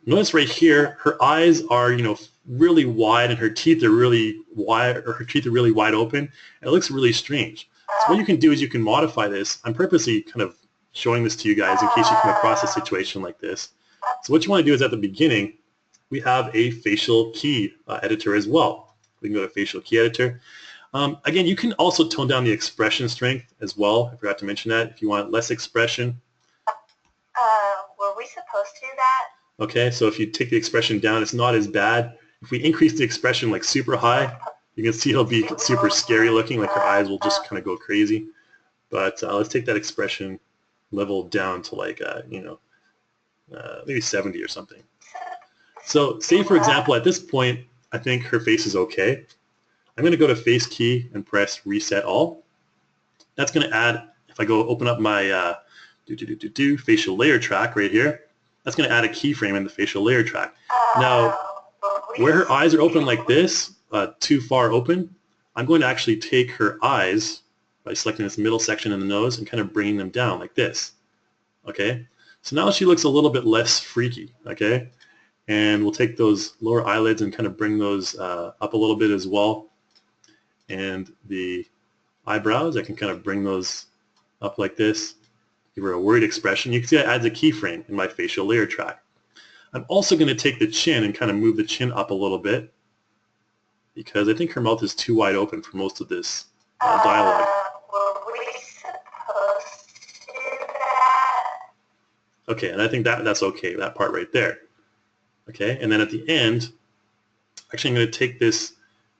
Notice right here, her eyes are, you know, really wide, and her teeth are really wide, or her teeth are really wide open. And it looks really strange. So what you can do is you can modify this. I'm purposely kind of showing this to you guys in case you come across a situation like this. So what you want to do is at the beginning, we have a facial key editor as well. We can go to facial key editor. Again, you can also tone down the expression strength as well. I forgot to mention that. If you want less expression. Were we supposed to do that? Okay, so if you take the expression down, it's not as bad. If we increase the expression like super high, you can see it'll be super scary looking, like her eyes will just kind of go crazy. But let's take that expression level down to like, you know, maybe 70 or something. So say, for example, at this point, I think her face is okay. I'm going to go to Face Key and press Reset All. That's going to add, if I go open up my facial layer track right here. That's going to add a keyframe in the facial layer track. Now, where her eyes are open like this, too far open, I'm going to actually take her eyes by selecting this middle section in the nose and kind of bringing them down like this. Okay, so now she looks a little bit less freaky. Okay, and we'll take those lower eyelids and kind of bring those up a little bit as well. And the eyebrows, I can kind of bring those up like this. Give her a worried expression. You can see that adds a keyframe in my facial layer track. I'm also going to take the chin and kind of move the chin up a little bit because I think her mouth is too wide open for most of this dialogue. Were we supposed to do that? Okay, and I think that's okay, that part right there. Okay, and then at the end, actually I'm going to take this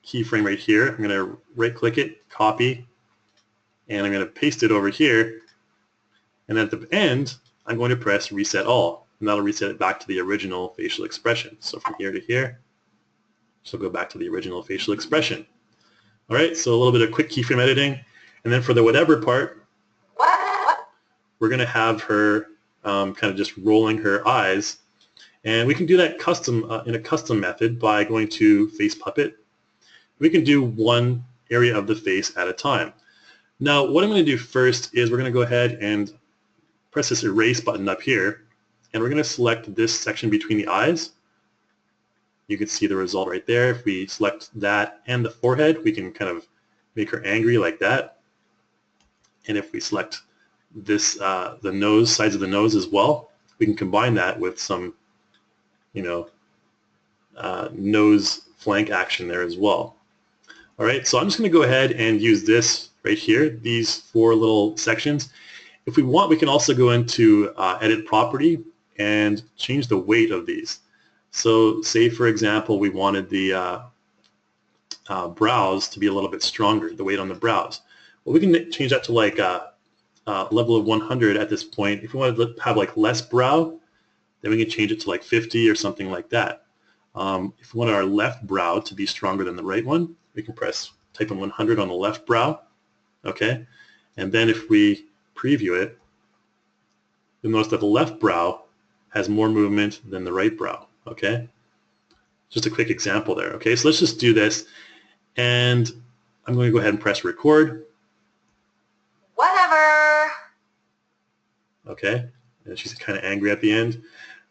keyframe right here. I'm going to right-click it, copy, and I'm going to paste it over here. And at the end, I'm going to press Reset All, and that'll reset it back to the original facial expression. So from here to here, she'll go back to the original facial expression. All right, so a little bit of quick keyframe editing. And then for the whatever part, we're going to have her kind of just rolling her eyes. And we can do that custom in a custom method by going to Face Puppet. We can do one area of the face at a time. Now, what I'm going to do first is we're going to go ahead and press this erase button up here, and we're going to select this section between the eyes. You can see the result right there. If we select that and the forehead, we can kind of make her angry like that. And if we select this, the nose, sides of the nose as well, we can combine that with some, you know, nose flank action there as well. All right, so I'm just going to go ahead and use this right here, these four little sections. If we want, we can also go into Edit Property and change the weight of these. So say, for example, we wanted the brows to be a little bit stronger, the weight on the brows. Well, we can change that to like a level of 100 at this point. If we want to have like less brow, then we can change it to like 50 or something like that. If we want our left brow to be stronger than the right one, we can type in 100 on the left brow. Okay, and then if we preview it, you'll notice that the left brow has more movement than the right brow. Okay, just a quick example there. Okay, so let's just do this, and I'm going to go ahead and press record. Whatever. Okay, and she's kind of angry at the end.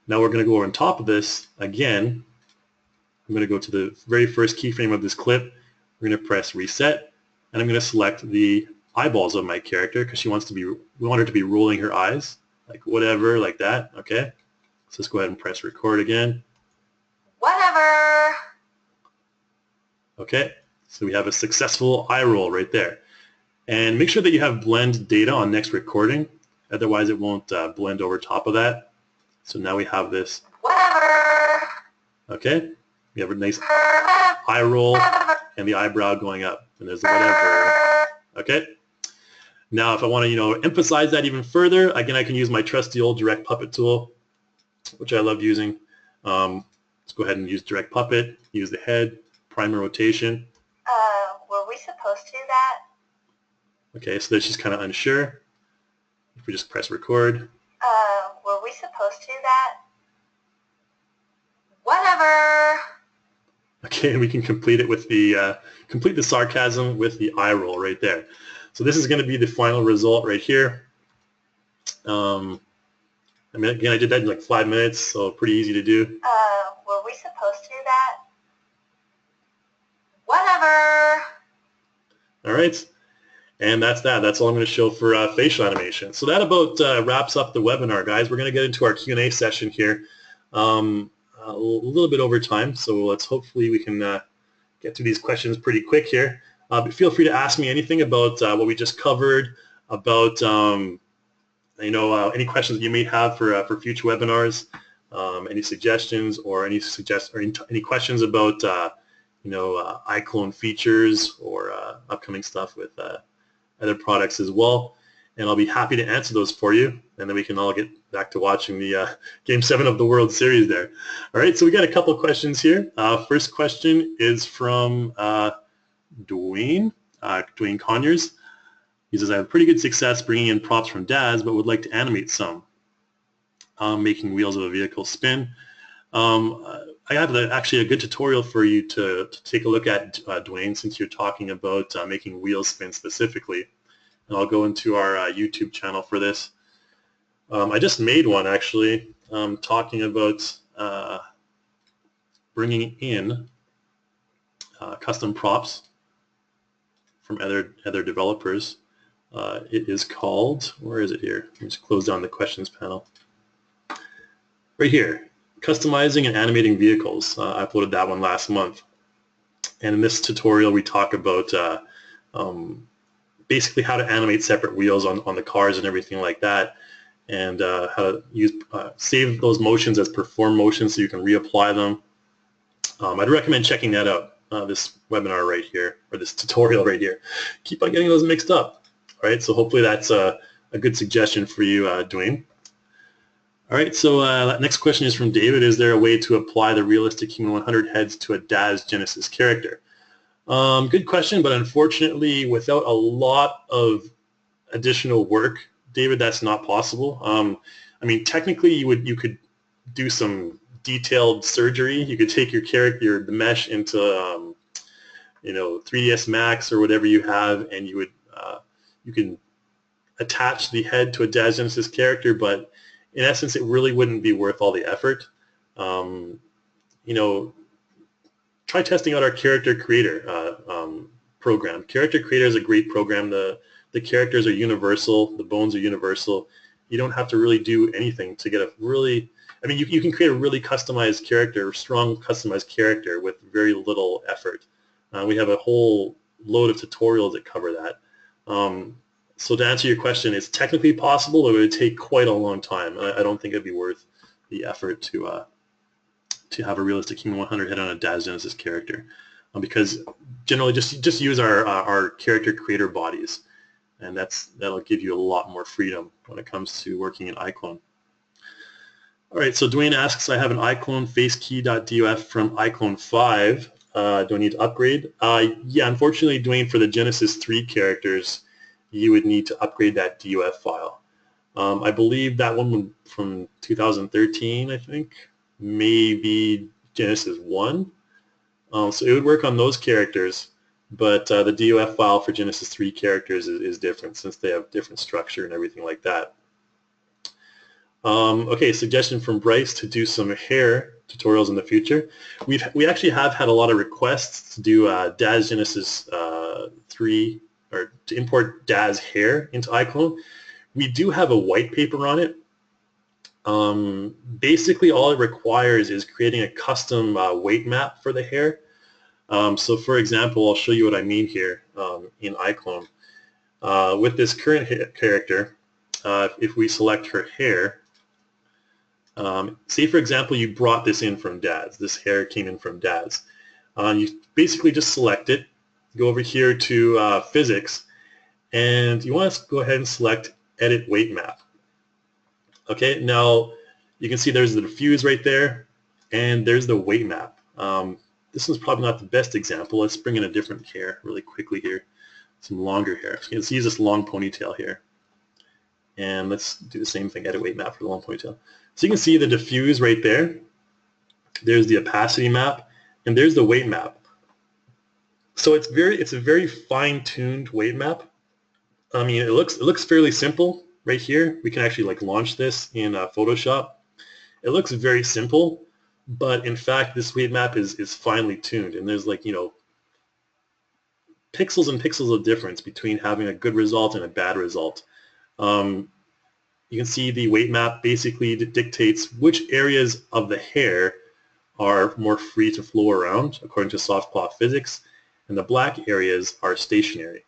Now we're going to go over on top of this again. I'm going to go to the very first keyframe of this clip. We're going to press reset, and I'm going to select the eyeballs of my character because we want her to be rolling her eyes, like whatever, like that. Okay, so let's go ahead and press record again. Whatever. Okay, so we have a successful eye roll right there. And make sure that you have blend data on next recording, otherwise it won't blend over top of that. So now we have this. Whatever. Okay, we have a nice eye roll and the eyebrow going up, and there's the whatever. Okay. Now, if I want to, emphasize that even further, again, I can use my trusty old Direct Puppet tool, which I love using. Let's go ahead and use Direct Puppet. Use the head, primer rotation. Were we supposed to do that? Okay, so that she's kind of unsure. If we just press record. Were we supposed to do that? Whatever. Okay, and we can complete it with the complete the sarcasm with the eye roll right there. So this is going to be the final result right here. I mean, again, I did that in like 5 minutes, so pretty easy to do. Were we supposed to do that? Whatever. All right, and that's that. That's all I'm going to show for facial animation. So that about wraps up the webinar, guys. We're going to get into our Q&A session here. A little bit over time, so let's hopefully we can get through these questions pretty quick here. But feel free to ask me anything about what we just covered, about any questions that you may have for future webinars, any suggestions, or any questions about iClone features or upcoming stuff with other products as well. And I'll be happy to answer those for you, and then we can all get back to watching the Game 7 of the World Series there. All right, so we got a couple questions here. First question is from Dwayne Conyers. He says, I have pretty good success bringing in props from Daz, but would like to animate some, making wheels of a vehicle spin. I have actually a good tutorial for you to take a look at, Dwayne, since you're talking about making wheels spin specifically. And I'll go into our YouTube channel for this. I just made one, actually, talking about bringing in custom props from other developers. It is called, where is it here? Let me just close down the questions panel. Right here, customizing and animating vehicles. I uploaded that one last month. And in this tutorial, we talk about basically how to animate separate wheels on the cars and everything like that, and how to use save those motions as perform motions so you can reapply them. I'd recommend checking that out, this webinar right here, or this tutorial right here. Keep on getting those mixed up. All right, so hopefully that's a good suggestion for you, Dwayne. All right, so next question is from David. Is there a way to apply the realistic human 100 heads to a Daz Genesis character? Good question, but unfortunately, without a lot of additional work, David, that's not possible. I mean, technically, you could do some detailed surgery. You could take your character, the mesh, into 3ds Max or whatever you have, and you can attach the head to a Daz Genesis character, but in essence, it really wouldn't be worth all the effort. Try testing out our character creator program. Character creator is a great program. The characters are universal. The bones are universal. You don't have to really do anything to get a really, I mean, you can create a really customized character, strong customized character with very little effort. We have a whole load of tutorials that cover that. So to answer your question, it's technically possible, but it would take quite a long time. I don't think it'd be worth the effort to have a realistic human 100 head on a Daz Genesis character, because generally just use our character creator bodies, and that'll give you a lot more freedom when it comes to working in iClone. All right, so Dwayne asks, I have an iClone facekey.dof from iClone 5. Do I need to upgrade? Yeah, unfortunately, Dwayne, for the Genesis 3 characters, you would need to upgrade that DOF file. I believe that one from 2013, I think, maybe Genesis 1. So it would work on those characters, but the DOF file for Genesis 3 characters is different, since they have different structure and everything like that. Okay, suggestion from Bryce to do some hair tutorials in the future. We actually have had a lot of requests to do Daz Genesis 3, or to import Daz hair into iClone. We do have a white paper on it. Basically, all it requires is creating a custom weight map for the hair. So for example, I'll show you what I mean here in iClone. With this current character, if we select her hair, say for example you brought this in from Daz, this hair came in from Daz. You basically just select it, go over here to physics, and you want to go ahead and select edit weight map. Okay, now you can see there's the diffuse right there, and there's the weight map. This one's probably not the best example. Let's bring in a different hair really quickly here, some longer hair. So let's use this long ponytail here. And let's do the same thing, edit weight map for the long ponytail. So you can see the diffuse right there. There's the opacity map, and there's the weight map. So it's a very fine-tuned weight map. I mean, it looks fairly simple right here. We can actually launch this in Photoshop. It looks very simple, but in fact, this weight map is finely tuned, and there's pixels and pixels of difference between having a good result and a bad result. You can see the weight map basically dictates which areas of the hair are more free to flow around according to soft cloth physics, and the black areas are stationary.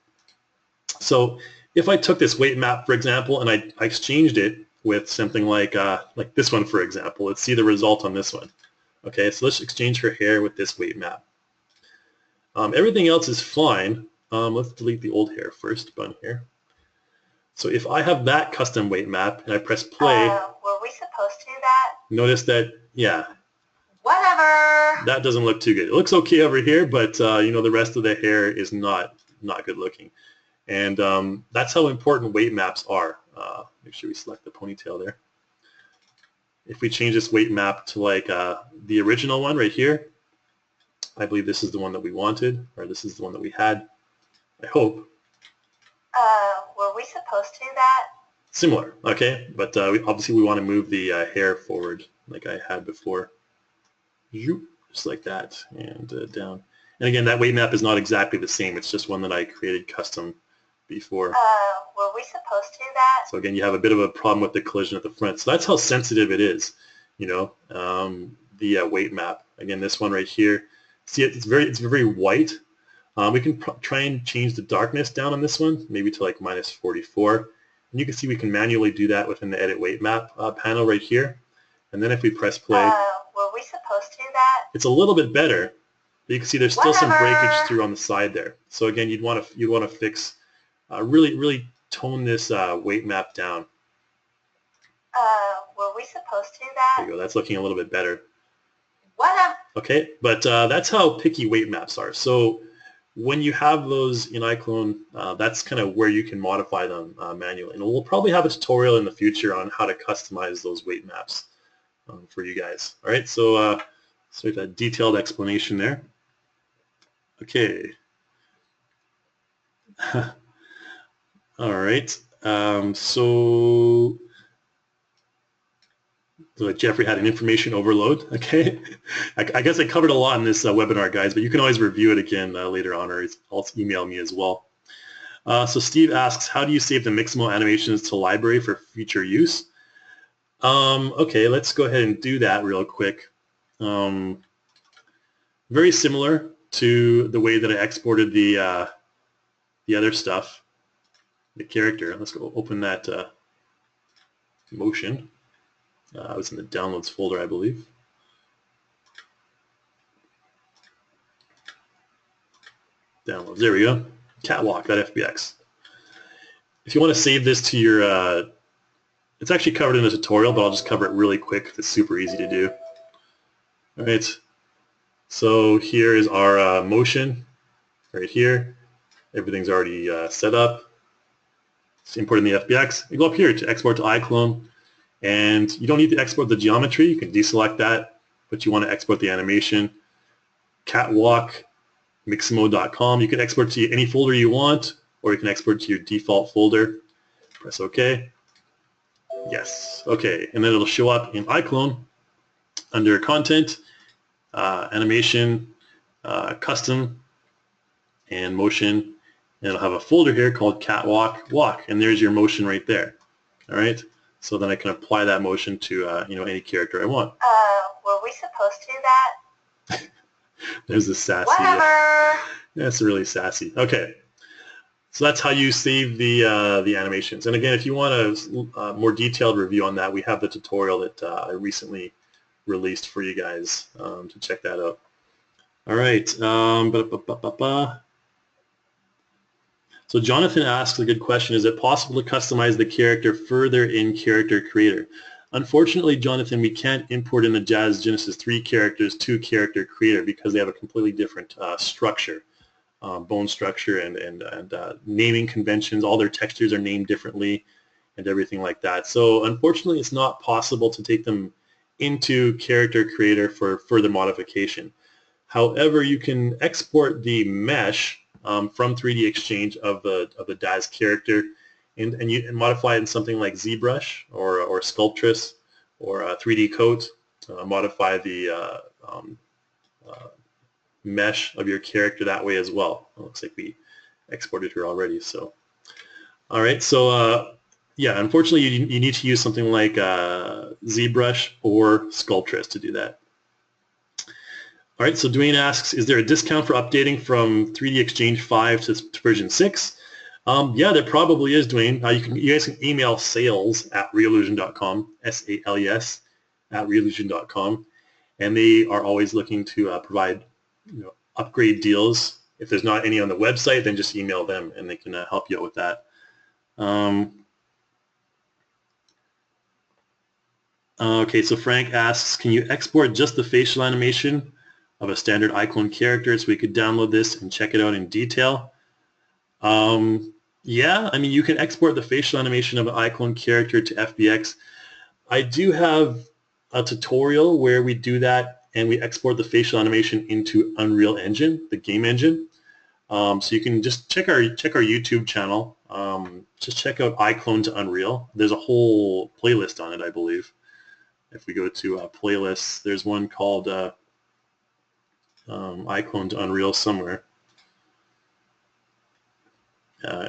So if I took this weight map, for example, and I exchanged it with something like this one, for example, let's see the result on this one. Okay, so let's exchange her hair with this weight map. Everything else is fine. Let's delete the old hair first, bun hair. So if I have that custom weight map and I press play, were we supposed to do that? notice that, yeah, Whatever. that doesn't look too good. It looks okay over here, but the rest of the hair is not good looking. And that's how important weight maps are. Make sure we select the ponytail there. If we change this weight map to like the original one right here, I believe this is the one that we wanted, or this is the one that we had, I hope. Were we supposed to do that? Similar, okay, but obviously we want to move the hair forward like I had before. Just like that, and down. And again, that weight map is not exactly the same. It's just one that I created custom before. Were we supposed to do that? So again, you have a bit of a problem with the collision at the front. So that's how sensitive it is, you know, the weight map. Again, this one right here. See, it's very white. We can try and change the darkness down on this one, maybe to like -44. And you can see we can manually do that within the Edit Weight Map panel right here. And then if we press play, were we supposed to do that? it's a little bit better. But you can see there's still some breakage through on the side there. So again, you'd want to fix, really tone this weight map down. Were we supposed to do that? There you go. That's looking a little bit better. Whatever. Okay, but that's how picky weight maps are. So when you have those in iClone, that's kind of where you can modify them manually. And we'll probably have a tutorial in the future on how to customize those weight maps for you guys. All right, so sorry for that detailed explanation there. Okay. All right. So Jeffrey had an information overload. Okay. I guess I covered a lot in this webinar, guys, but you can always review it again later on, or also email me as well. So Steve asks, how do you save the Mixamo animations to library for future use? Okay, let's go ahead and do that real quick. Very similar to the way that I exported the other stuff, the character. Let's go open that motion. I was in the downloads folder, I believe. Downloads, there we go. Catwalk.fbx. If you want to save this to your, it's actually covered in a tutorial, but I'll just cover it really quick. It's super easy to do. All right. So here is our motion right here. Everything's already set up. It's importing the FBX. You go up here to export to iClone. And you don't need to export the geometry. You can deselect that, but you want to export the animation. Catwalk, mixamo.com. You can export to any folder you want, or you can export to your default folder. Press OK. Yes. OK. And then it'll show up in iClone under Content, Animation, Custom, and Motion. And it'll have a folder here called Catwalk Walk, and there's your motion right there. All right. So then I can apply that motion to you know, any character I want. Were we supposed to do that? There's the sassy. Whatever. That's really sassy. Okay, so that's how you save the animations. And again, if you want a more detailed review on that, we have the tutorial that I recently released for you guys to check that out. All right. So Jonathan asks a good question. Is it possible to customize the character further in Character Creator? Unfortunately, Jonathan, we can't import in the Daz Genesis 3 characters to Character Creator because they have a completely different structure, bone structure and naming conventions. All their textures are named differently and everything like that. So unfortunately, it's not possible to take them into Character Creator for further modification. However, you can export the mesh from 3D Exchange of the Daz character, and modify it in something like ZBrush or Sculptress or 3D Coat. Modify the mesh of your character that way as well. It looks like we exported her already. So, all right. So yeah, unfortunately, you need to use something like ZBrush or Sculptress to do that. All right, so Dwayne asks, is there a discount for updating from 3D Exchange 5 to version 6? Yeah, there probably is, Dwayne. You guys can email sales@reallusion.com, S-A-L-E-S, @reallusion.com, and they are always looking to provide upgrade deals. If there's not any on the website, then just email them, and they can help you out with that. Okay, so Frank asks, can you export just the facial animation of a standard iClone character so we could download this and check it out in detail? Yeah, I mean, you can export the facial animation of an iClone character to FBX. I do have a tutorial where we do that and we export the facial animation into Unreal Engine, the game engine. So you can just check our YouTube channel. Just check out iClone to Unreal. There's a whole playlist on it, I believe. If we go to playlists, there's one called iClone to Unreal somewhere.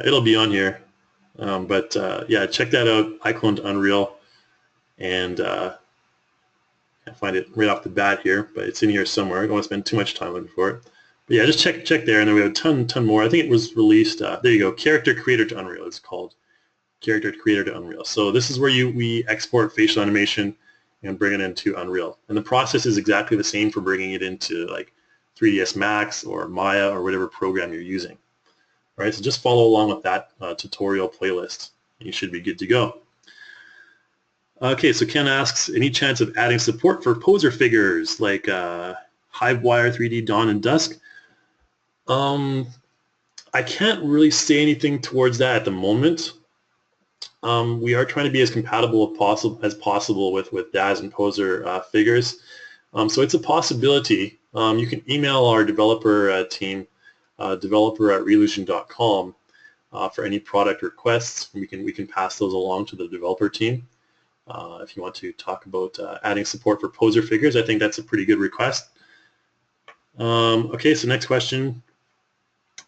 It'll be on here. But yeah, check that out, iClone to Unreal. And can't find it right off the bat here, but it's in here somewhere. I don't want to spend too much time looking for it. But yeah, just check there, and then we have a ton more. I think it was released. There you go. Character Creator to Unreal. It's called Character Creator to Unreal. So this is where we export facial animation and bring it into Unreal. And the process is exactly the same for bringing it into like 3ds Max or Maya or whatever program you're using. All right, so just follow along with that tutorial playlist, and you should be good to go. Okay, so Ken asks, any chance of adding support for poser figures like Hivewire 3D Dawn and Dusk? I can't really say anything towards that at the moment. We are trying to be as compatible as possible with Daz and poser figures. So it's a possibility. You can email our developer team, developer@relution.com, for any product requests. We can pass those along to the developer team. If you want to talk about adding support for poser figures, I think that's a pretty good request. Okay, so next question.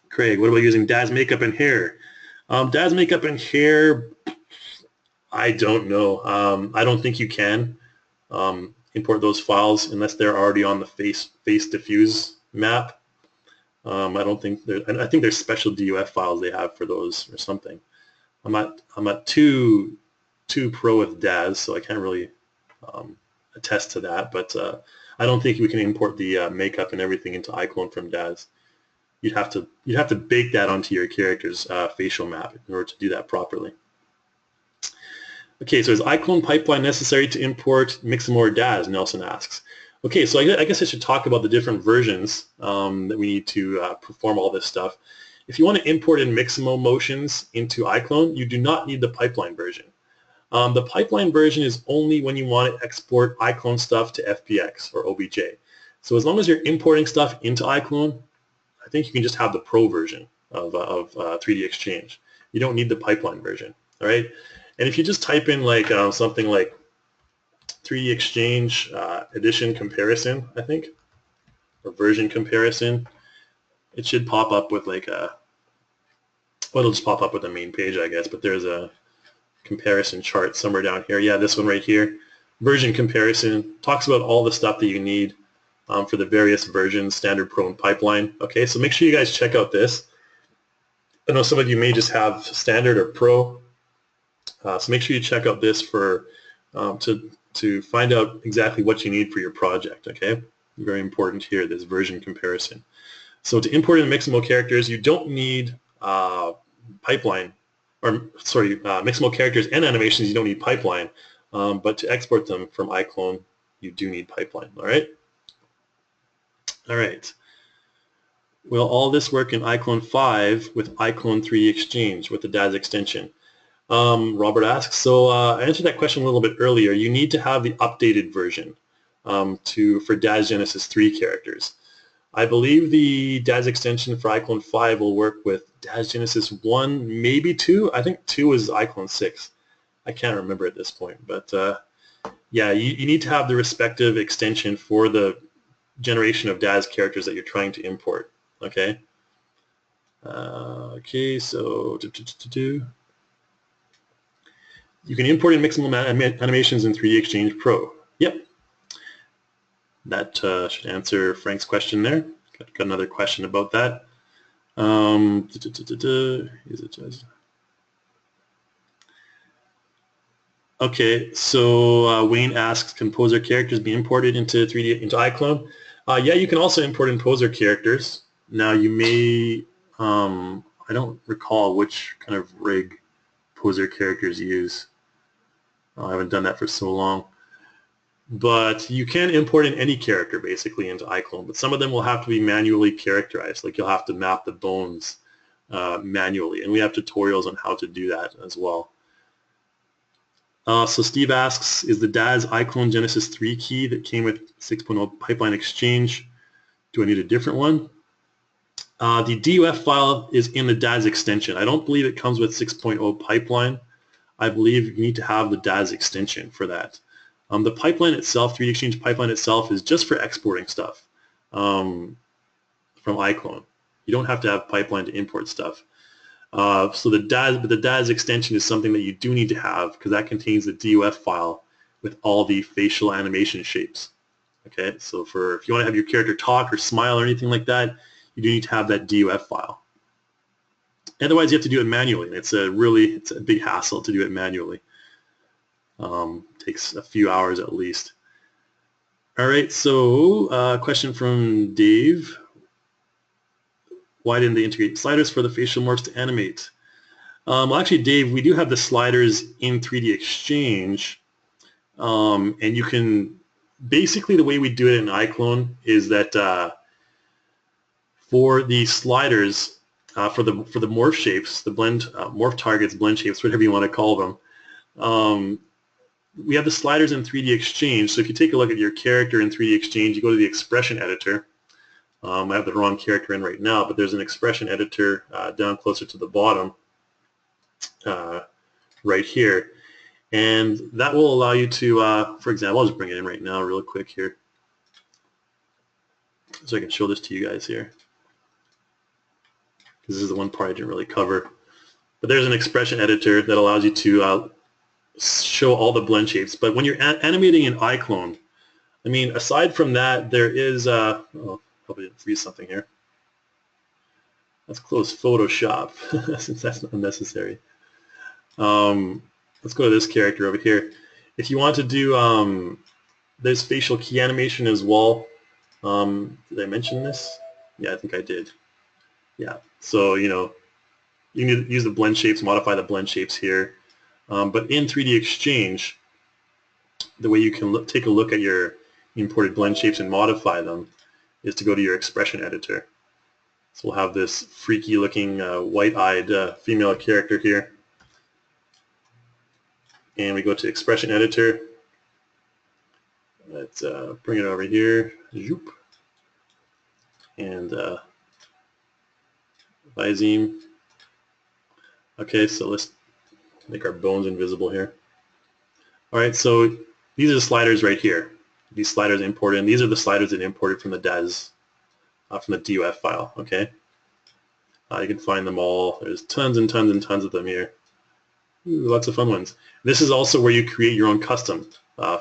Craig, what about using Daz makeup and hair? Daz makeup and hair, I don't know. I don't think you can import those files unless they're already on the face diffuse map. I don't think I think there's special DUF files they have for those or something. I'm not too pro with Daz, so I can't really attest to that. But I don't think we can import the makeup and everything into iClone from Daz. You'd have to bake that onto your character's facial map in order to do that properly. Okay, so is iClone pipeline necessary to import Mixamo or Daz? Nelson asks. Okay, so I guess I should talk about the different versions that we need to perform all this stuff. If you want to import in Mixamo motions into iClone, you do not need the pipeline version. The pipeline version is only when you want to export iClone stuff to FBX or OBJ. So as long as you're importing stuff into iClone, I think you can just have the Pro version of 3D Exchange. You don't need the pipeline version, all right? And if you just type in like something like 3D Exchange edition comparison, I think, or version comparison, it should pop up with like a, well, it'll just pop up with the main page, I guess, but there's a comparison chart somewhere down here. Yeah, this one right here. Version comparison talks about all the stuff that you need for the various versions, standard, pro, and pipeline. Okay, so make sure you guys check out this. I know some of you may just have standard or pro, so make sure you check out this for to find out exactly what you need for your project. Okay, very important here, this version comparison. So to import in Mixamo characters, you don't need pipeline, or sorry, Mixamo characters and animations, you don't need pipeline, but to export them from iClone, you do need pipeline. All right. All right. Will all this work in iClone 5 with iClone 3D Exchange with the Daz extension? Robert asks. So I answered that question a little bit earlier. You need to have the updated version for Daz Genesis 3 characters. I believe the Daz extension for iClone 5 will work with Daz Genesis 1, maybe 2. I think 2 is iClone 6. I can't remember at this point. But yeah, you need to have the respective extension for the generation of Daz characters that you're trying to import. Okay. Okay, so you can import in Mixable animations in 3D Exchange Pro. Yep. That should answer Frank's question there. Got another question about that. Okay, so Wayne asks, can poser characters be imported into iClone? Yeah, you can also import in poser characters. Now you may, I don't recall which kind of rig poser characters use. I haven't done that for so long. But you can import in any character basically into iClone, but some of them will have to be manually characterized, like you'll have to map the bones manually, and we have tutorials on how to do that as well. So Steve asks, is the Daz iClone Genesis 3 key that came with 6.0 pipeline exchange, do I need a different one? The DUF file is in the Daz extension. I don't believe it comes with 6.0 pipeline. I believe you need to have the Daz extension for that. The pipeline itself, 3D Exchange pipeline itself, is just for exporting stuff from iClone. You don't have to have pipeline to import stuff. So the Daz extension is something that you do need to have because that contains the DUF file with all the facial animation shapes. Okay, so if you want to have your character talk or smile or anything like that, you do need to have that DUF file. Otherwise, you have to do it manually. It's a big hassle to do it manually. Takes a few hours at least. All right, so question from Dave. Why didn't they integrate sliders for the facial morphs to animate? Well, actually, Dave, we do have the sliders in 3D Exchange, and you can basically the way we do it in iClone is that for the sliders for the morph shapes, the blend morph targets, blend shapes, whatever you want to call them. We have the sliders in 3D Exchange. So if you take a look at your character in 3D Exchange, you go to the expression editor. I have the wrong character in right now, but there's an expression editor down closer to the bottom right here. And that will allow you to, for example, I'll just bring it in right now real quick here so I can show this to you guys here. This is the one part I didn't really cover. But there's an expression editor that allows you to show all the blend shapes. But when you're animating in iClone, I mean, aside from that, there is, oh, probably didn't freeze something here. Let's close Photoshop since that's not necessary. Let's go to this character over here. If you want to do, there's facial key animation as well. Did I mention this? Yeah, I think I did. Yeah, so, you know, you need to use the blend shapes, modify the blend shapes here. But in 3D Exchange, the way you can take a look at your imported blend shapes and modify them is to go to your expression editor. So we'll have this freaky looking white-eyed female character here. And we go to expression editor. Let's bring it over here. Zoop. And Viseme. Okay, so let's make our bones invisible here. All right, so these are the sliders right here. These sliders imported, and these are the sliders that imported from the Daz, from the DUF file, okay? You can find them all. There's tons and tons and tons of them here. Ooh, lots of fun ones. This is also where you create your own custom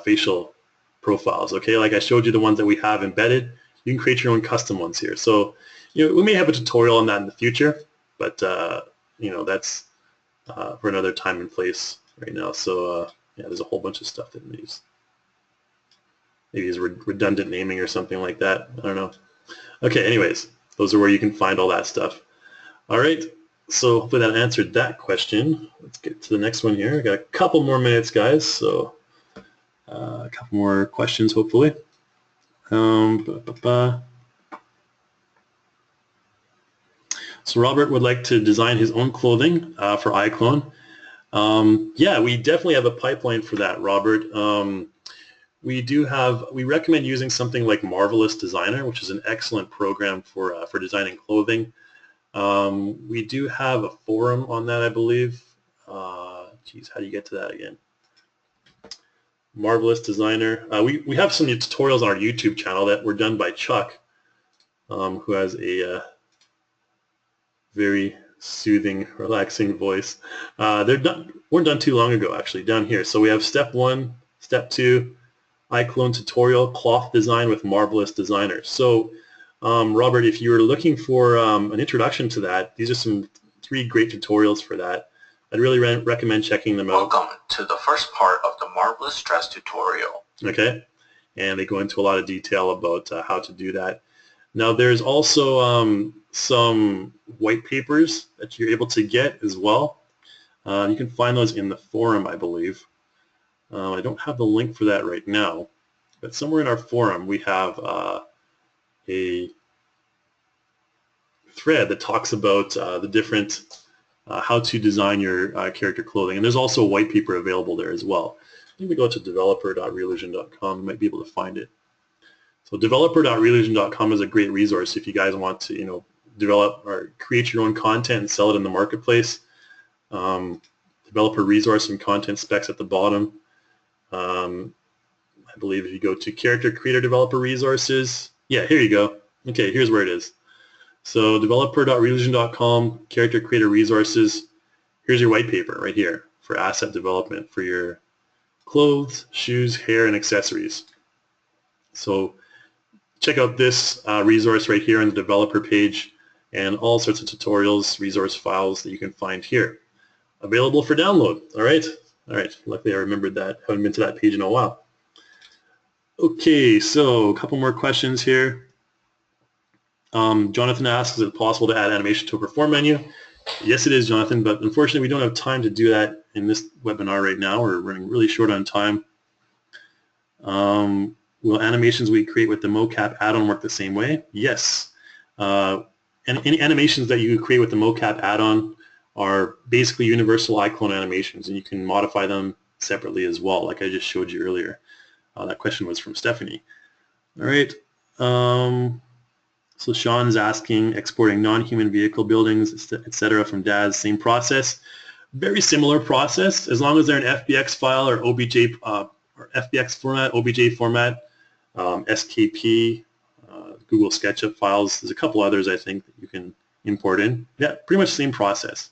facial profiles, okay? Like I showed you the ones that we have embedded. You can create your own custom ones here. So, you know, we may have a tutorial on that in the future, but, you know, that's for another time and place right now. So, yeah, there's a whole bunch of stuff that we use. Maybe it's redundant naming or something like that. I don't know. Okay, anyways, those are where you can find all that stuff. All right, so hopefully that answered that question. Let's get to the next one here. I got a couple more minutes, guys, so a couple more questions, hopefully. So Robert would like to design his own clothing for iClone. Yeah, we definitely have a pipeline for that, Robert. We recommend using something like Marvelous Designer, which is an excellent program for designing clothing. We do have a forum on that, I believe. Geez, how do you get to that again? Marvelous Designer. We have some tutorials on our YouTube channel that were done by Chuck, who has a very soothing, relaxing voice. Weren't done too long ago, actually, down here. So we have step 1, step 2, iClone tutorial, cloth design with Marvelous Designer. So, Robert, if you're looking for an introduction to that, these are 3 great tutorials for that. I'd really recommend checking them out. Welcome to the first part of the Marvelous Dress tutorial. Okay, and they go into a lot of detail about how to do that. Now, there's also some white papers that you're able to get as well. You can find those in the forum, I believe. I don't have the link for that right now, but somewhere in our forum we have a thread that talks about the different how to design your character clothing. And there's also a white paper available there as well. If we go to developer.reallusion.com, you might be able to find it. So developer.reallusion.com is a great resource if you guys want to, develop or create your own content and sell it in the marketplace. Developer resource and content specs at the bottom. I believe if you go to character creator developer resources, yeah, here you go. Okay, here's where it is. So developer.reallusion.com, character creator resources. Here's your white paper right here for asset development for your clothes, shoes, hair, and accessories. So check out this resource right here on the developer page and all sorts of tutorials, resource files that you can find here. Available for download, all right? All right, luckily I remembered that. Haven't been to that page in a while. Okay, so a couple more questions here. Jonathan asks, is it possible to add animation to a perform menu? Yes, it is, Jonathan, but unfortunately we don't have time to do that in this webinar right now. We're running really short on time. Will animations we create with the mocap add-on work the same way? Yes. And any animations that you create with the mocap add-on are basically universal iClone animations, and you can modify them separately as well, like I just showed you earlier. That question was from Stephanie. All right. So Sean's asking, exporting non-human vehicle buildings, etc. from Daz, same process. Very similar process, as long as they're an FBX file or OBJ or FBX format, OBJ format, SKP, Google SketchUp files. There's a couple others I think that you can import in. Yeah, pretty much same process.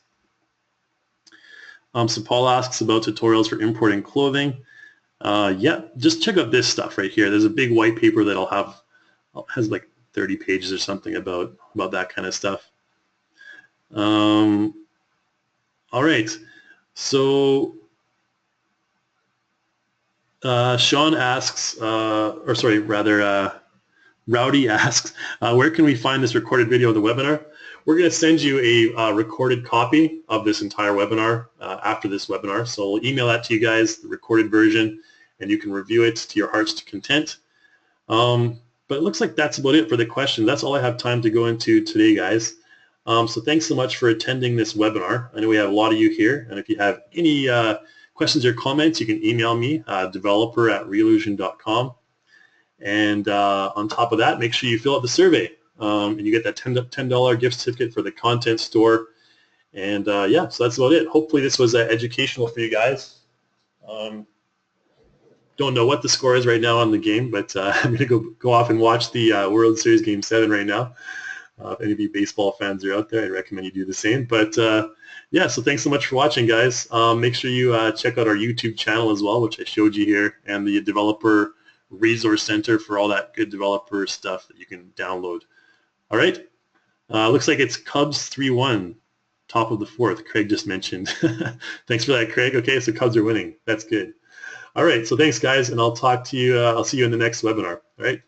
So Paul asks about tutorials for importing clothing. Yeah, just check out this stuff right here. There's a big white paper that'll have has like 30 pages or something about that kind of stuff. All right, so Sean asks, or sorry, rather, Rowdy asks, where can we find this recorded video of the webinar? We're going to send you a recorded copy of this entire webinar after this webinar. So we'll email that to you guys, the recorded version, and you can review it to your heart's content. But it looks like that's about it for the question. That's all I have time to go into today, guys. So thanks so much for attending this webinar. I know we have a lot of you here, and if you have any questions or comments, you can email me, developer@reallusion.com. And on top of that, make sure you fill out the survey, and you get that $10 gift certificate for the content store. And yeah, so that's about it. Hopefully this was educational for you guys. Don't know what the score is right now on the game, but I'm going to go off and watch the World Series Game 7 right now. If any of you baseball fans are out there, I recommend you do the same. But yeah, so thanks so much for watching, guys. Make sure you check out our YouTube channel as well, which I showed you here, and the Developer Resource Center for all that good developer stuff that you can download. All right. Looks like it's Cubs 3-1, top of the fourth. Craig just mentioned. Thanks for that, Craig. Okay, so Cubs are winning. That's good. All right, so thanks, guys, and I'll talk to you. I'll see you in the next webinar. All right.